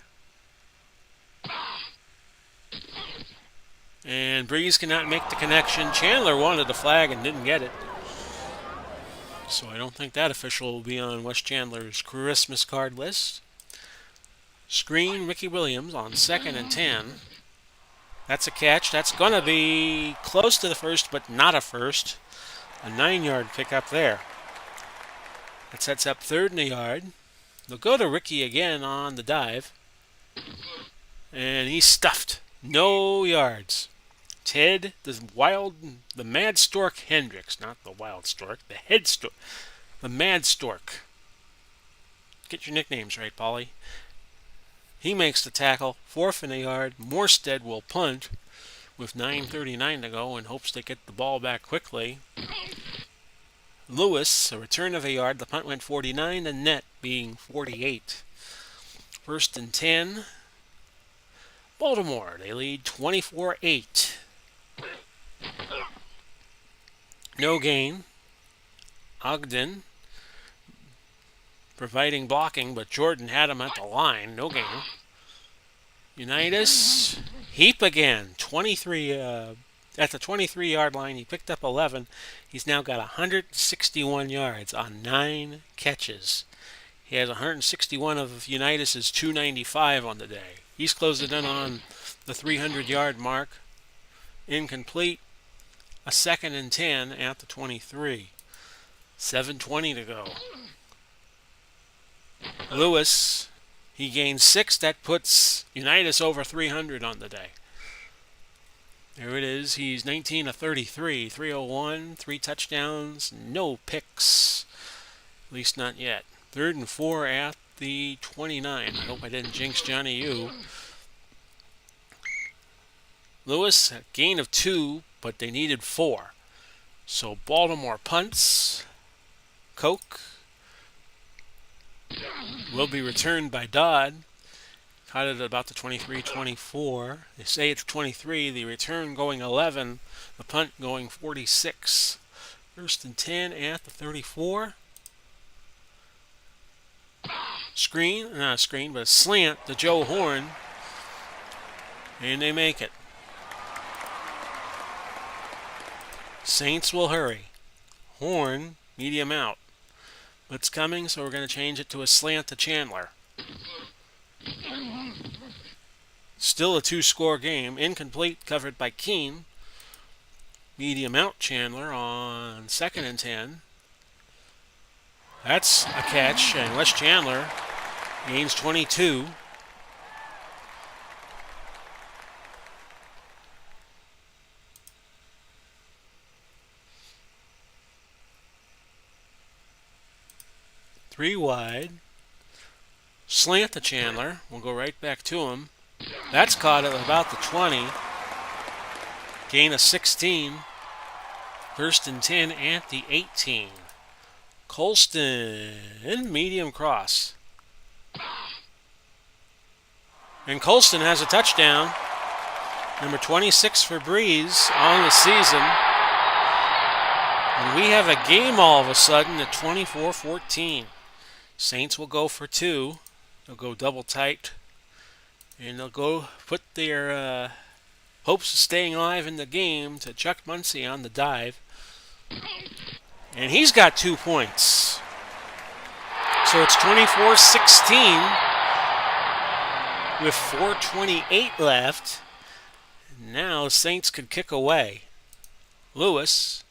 And Breeze cannot make the connection. Chandler wanted the flag and didn't get it. So I don't think that official will be on Wes Chandler's Christmas card list. Screen, Ricky Williams on 2nd and 10. That's a catch. That's going to be close to the first, but not a first. A 9-yard pickup there. That sets up 3rd and a yard. They'll go to Ricky again on the dive. And he's stuffed. No yards. Ted, the Mad Stork Hendricks, not the Wild Stork, the Mad Stork. Get your nicknames right, Paulie. He makes the tackle, 4th and a yard. Morstead will punt with 9:39 to go and hopes they get the ball back quickly. Lewis, a return of a yard. The punt went 49, the net being 48. 1st and 10. Baltimore, they lead 24-8. No gain. Ogden providing blocking, but Jordan had him at the line. No gain. Unitas, Heap again. 23 at the 23-yard line. He picked up 11. He's now got 161 yards on 9 catches. He has 161 of Unitas' 295 on the day. He's closing in on the 300-yard mark. Incomplete. A 2nd and 10 at the 23. 7:20 to go. Lewis, he gains 6. That puts Unitas over 300 on the day. There it is. He's 19 of 33. 301, 3 touchdowns, no picks. At least not yet. 3rd and 4 at the 29. I hope I didn't jinx Johnny U. Lewis, a gain of 2, but they needed 4. So Baltimore punts. Koch will be returned by Dodd. Caught it at about the 23-24. They say it's 23. The return going 11. The punt going 46. 1st and 10 at the 34. Screen, not a screen, but a slant to Joe Horn. And they make it. Saints will hurry. Horn, medium out. Blitz coming, so we're going to change it to a slant to Chandler. Still a 2-score game. Incomplete, covered by Keene. Medium out Chandler on 2nd and 10. That's a catch, and Wes Chandler gains 22. Three wide. Slant to Chandler. We'll go right back to him. That's caught at about the 20. Gain of 16. 1st and 10 at the 18. Colston, medium cross. And Colston has a touchdown. Number 26 for Breeze on the season. And we have a game all of a sudden at 24-14. Saints will go for 2. They'll go double tight. And they'll go put their hopes of staying alive in the game to Chuck Muncie on the dive. And he's got 2 points. So it's 24-16 with 4:28 left. Now Saints could kick away. Lewis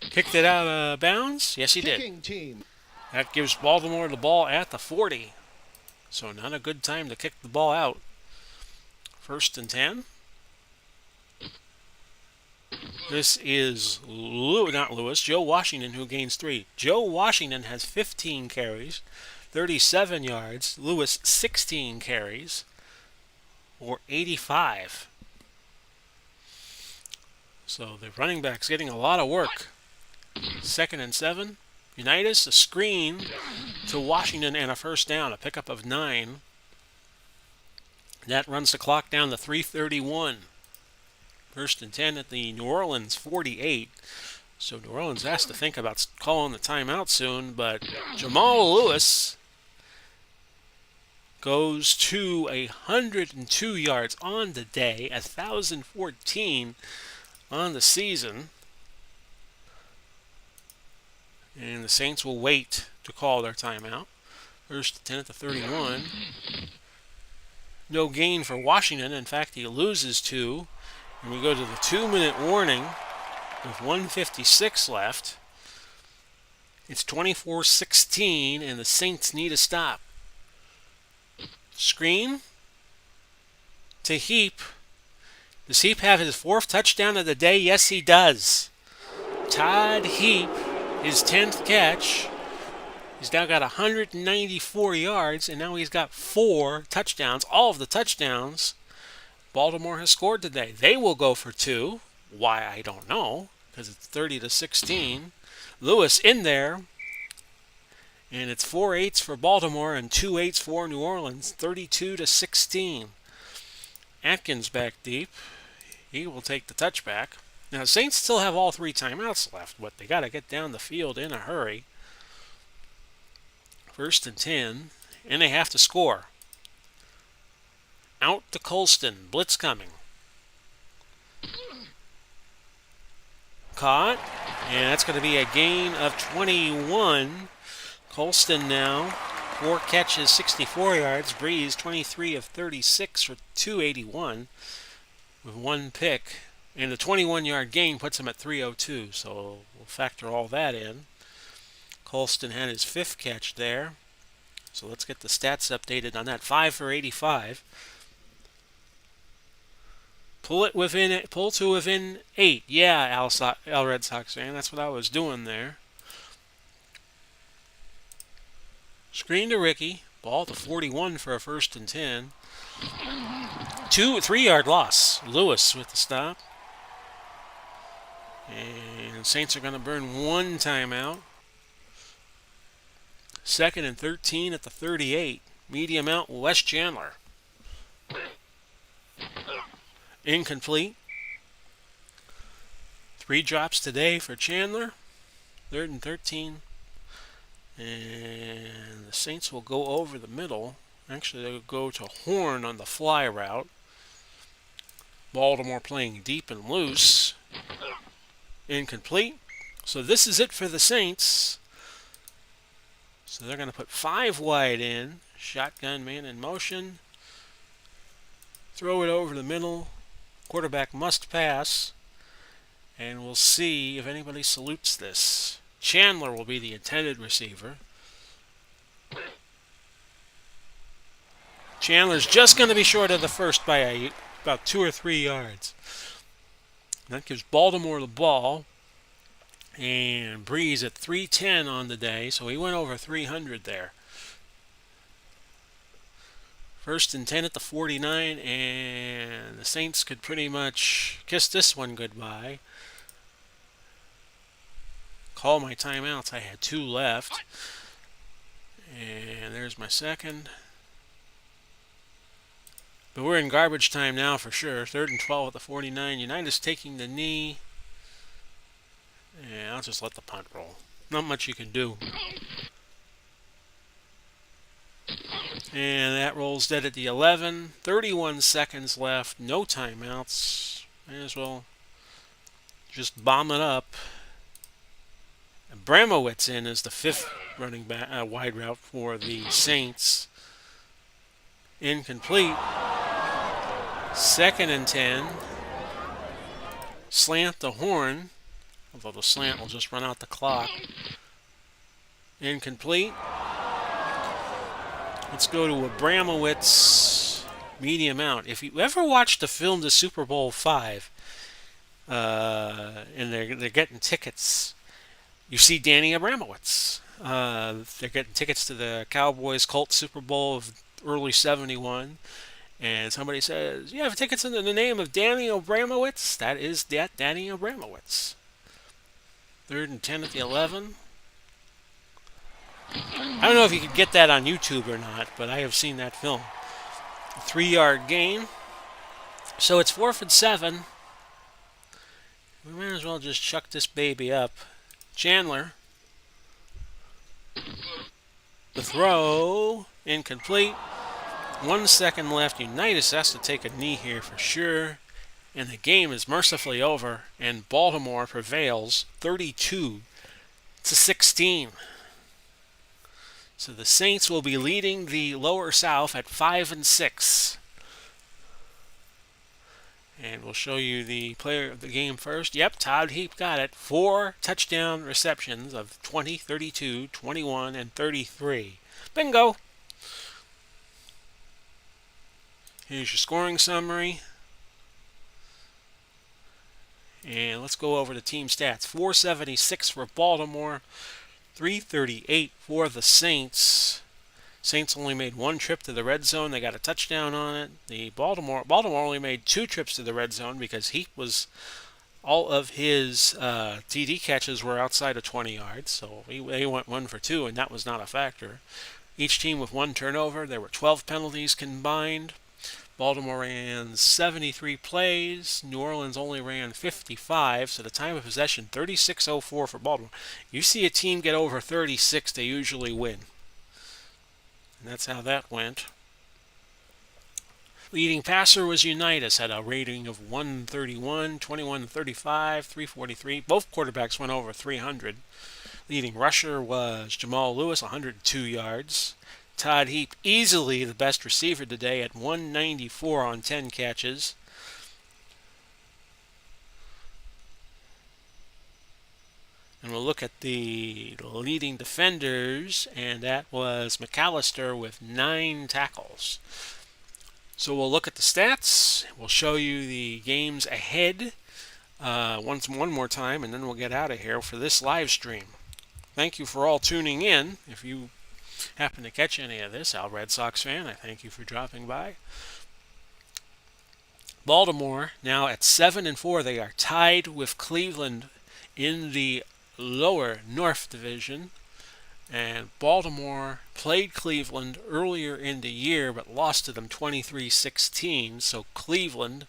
kicked it out of bounds. Yes, he did. Team. That gives Baltimore the ball at the 40. So not a good time to kick the ball out. 1st and 10. This is Joe Washington, who gains 3. Joe Washington has 15 carries, 37 yards. Lewis 16 carries, or 85. So the running back's getting a lot of work. 2nd and 7. Unitas, a screen to Washington and a 1st down, a pickup of 9. That runs the clock down to 3:31. 1st and 10 at the New Orleans 48. So New Orleans has to think about calling the timeout soon, but Jamal Lewis goes to 102 yards on the day, 1,014 on the season. And the Saints will wait to call their timeout. 1st and 10 at the 31. No gain for Washington. In fact, he loses 2. And we go to the 2-minute warning with 1:56 left. It's 24-16, and the Saints need a stop. Screen to Heap. Does Heap have his 4th touchdown of the day? Yes, he does. Todd Heap, his 10th catch. He's now got 194 yards, and now he's got 4 touchdowns. All of the touchdowns Baltimore has scored today. They will go for 2. Why, I don't know, because it's 30-16. Lewis in there, and it's 4 8s for Baltimore and 2 8s for New Orleans, 32-16. Atkins back deep. He will take the touchback. Now, the Saints still have all 3 timeouts left, but they got to get down the field in a hurry. 1st and 10, and they have to score. Out to Colston. Blitz coming. Caught. And that's going to be a gain of 21. Colston now, 4 catches, 64 yards. Breeze, 23 of 36 for 281 with 1 pick. And the 21-yard gain puts him at 302. So we'll factor all that in. Colston had his 5th catch there. So let's get the stats updated on that. 5 for 85. Pull to within 8. Yeah, Al Red Sox fan, that's what I was doing there. Screen to Ricky. Ball to 41 for a 1st and 10. 3-yard loss. Lewis with the stop. And Saints are going to burn one timeout. 2nd and 13 at the 38. Medium out, Wes Chandler. Incomplete. 3 drops today for Chandler. 3rd and 13. And the Saints will go over the middle. Actually, they'll go to Horn on the fly route. Baltimore playing deep and loose. Incomplete. So this is it for the Saints. So they're going to put 5 wide in. Shotgun man in motion. Throw it over the middle. Quarterback must pass. And we'll see if anybody salutes this. Chandler will be the intended receiver. Chandler's just going to be short of the first by about 2 or 3 yards. That gives Baltimore the ball. And Breeze at 310 on the day, so he went over 300 there. 1st and 10 at the 49, and the Saints could pretty much kiss this one goodbye. Call my timeouts. I had 2 left. And there's my second. But we're in garbage time now for sure. 3rd and 12 at the 49. United's taking the knee. And I'll just let the punt roll. Not much you can do. And that rolls dead at the 11. 31 seconds left. No timeouts. May as well just bomb it up. Abramowitz in as the 5th running back, wide route for the Saints. Incomplete. 2nd and 10. Slant to Horn. Although the slant will just run out the clock. Incomplete. Let's go to Abramowitz. Medium out. If you ever watched the film The Super Bowl V, and they're getting tickets, you see Danny Abramowitz. They're getting tickets to the Cowboys-Colts Super Bowl of early '71. And somebody says, "You have tickets under the name of Danny Abramowitz?" That is Danny Abramowitz. 3rd and 10 at the 11. I don't know if you could get that on YouTube or not, but I have seen that film. 3-yard gain. So it's 4th and 7. We might as well just chuck this baby up. Chandler. The throw. Incomplete. 1 second left. Unitas has to take a knee here for sure. And the game is mercifully over. And Baltimore prevails 32-16. So the Saints will be leading the Lower South at 5 and 6. And we'll show you the player of the game first. Yep, Todd Heap got it. 4 touchdown receptions of 20, 32, 21, and 33. Bingo! Here's your scoring summary. And let's go over the team stats. 476 for Baltimore. 338 for the Saints. Saints only made 1 trip to the red zone. They got a touchdown on it. The Baltimore only made 2 trips to the red zone because all of his TD catches were outside of 20 yards. So they went 1 for 2, and that was not a factor. Each team with 1 turnover. There were 12 penalties combined. Baltimore ran 73 plays. New Orleans only ran 55. So the time of possession, 36:04 for Baltimore. You see a team get over 36, they usually win. And that's how that went. Leading passer was Unitas, had a rating of 131, 21-35, 343. Both quarterbacks went over 300. Leading rusher was Jamal Lewis, 102 yards. Todd Heap, easily the best receiver today at 194 on 10 catches. And we'll look at the leading defenders, and that was McAllister with 9 tackles. So we'll look at the stats. We'll show you the games ahead one more time, and then we'll get out of here for this live stream. Thank you for all tuning in. If you happen to catch any of this, Al Red Sox fan, I thank you for dropping by. Baltimore now at 7-4. They are tied with Cleveland in the lower North Division. And Baltimore played Cleveland earlier in the year but lost to them 23-16. So Cleveland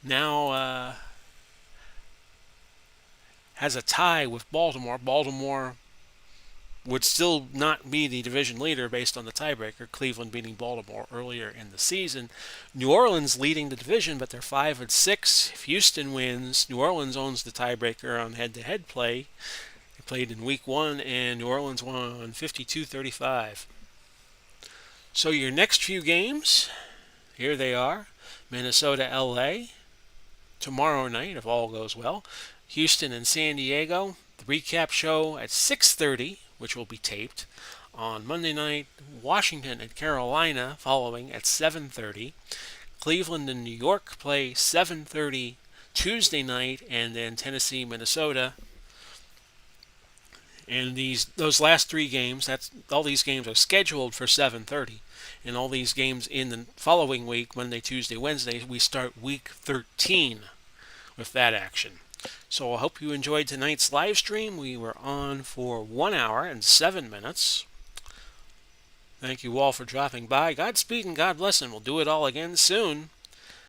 now has a tie with Baltimore. Baltimore would still not be the division leader based on the tiebreaker, Cleveland beating Baltimore earlier in the season. New Orleans leading the division, but they're 5-6. If Houston wins, New Orleans owns the tiebreaker on head-to-head play. They played in week 1, and New Orleans won 52-35. So your next few games, here they are. Minnesota, LA, tomorrow night, if all goes well. Houston and San Diego. The recap show at 6:30, which will be taped. On Monday night, Washington and Carolina following at 7:30. Cleveland and New York play 7:30 Tuesday night, and then Tennessee, Minnesota. And those last 3 games, all these games are scheduled for 7:30. And all these games in the following week, Monday, Tuesday, Wednesday, we start week 13 with that action. So I hope you enjoyed tonight's live stream. We were on for 1 hour and 7 minutes. Thank you all for dropping by. Godspeed and God bless, and we'll do it all again soon.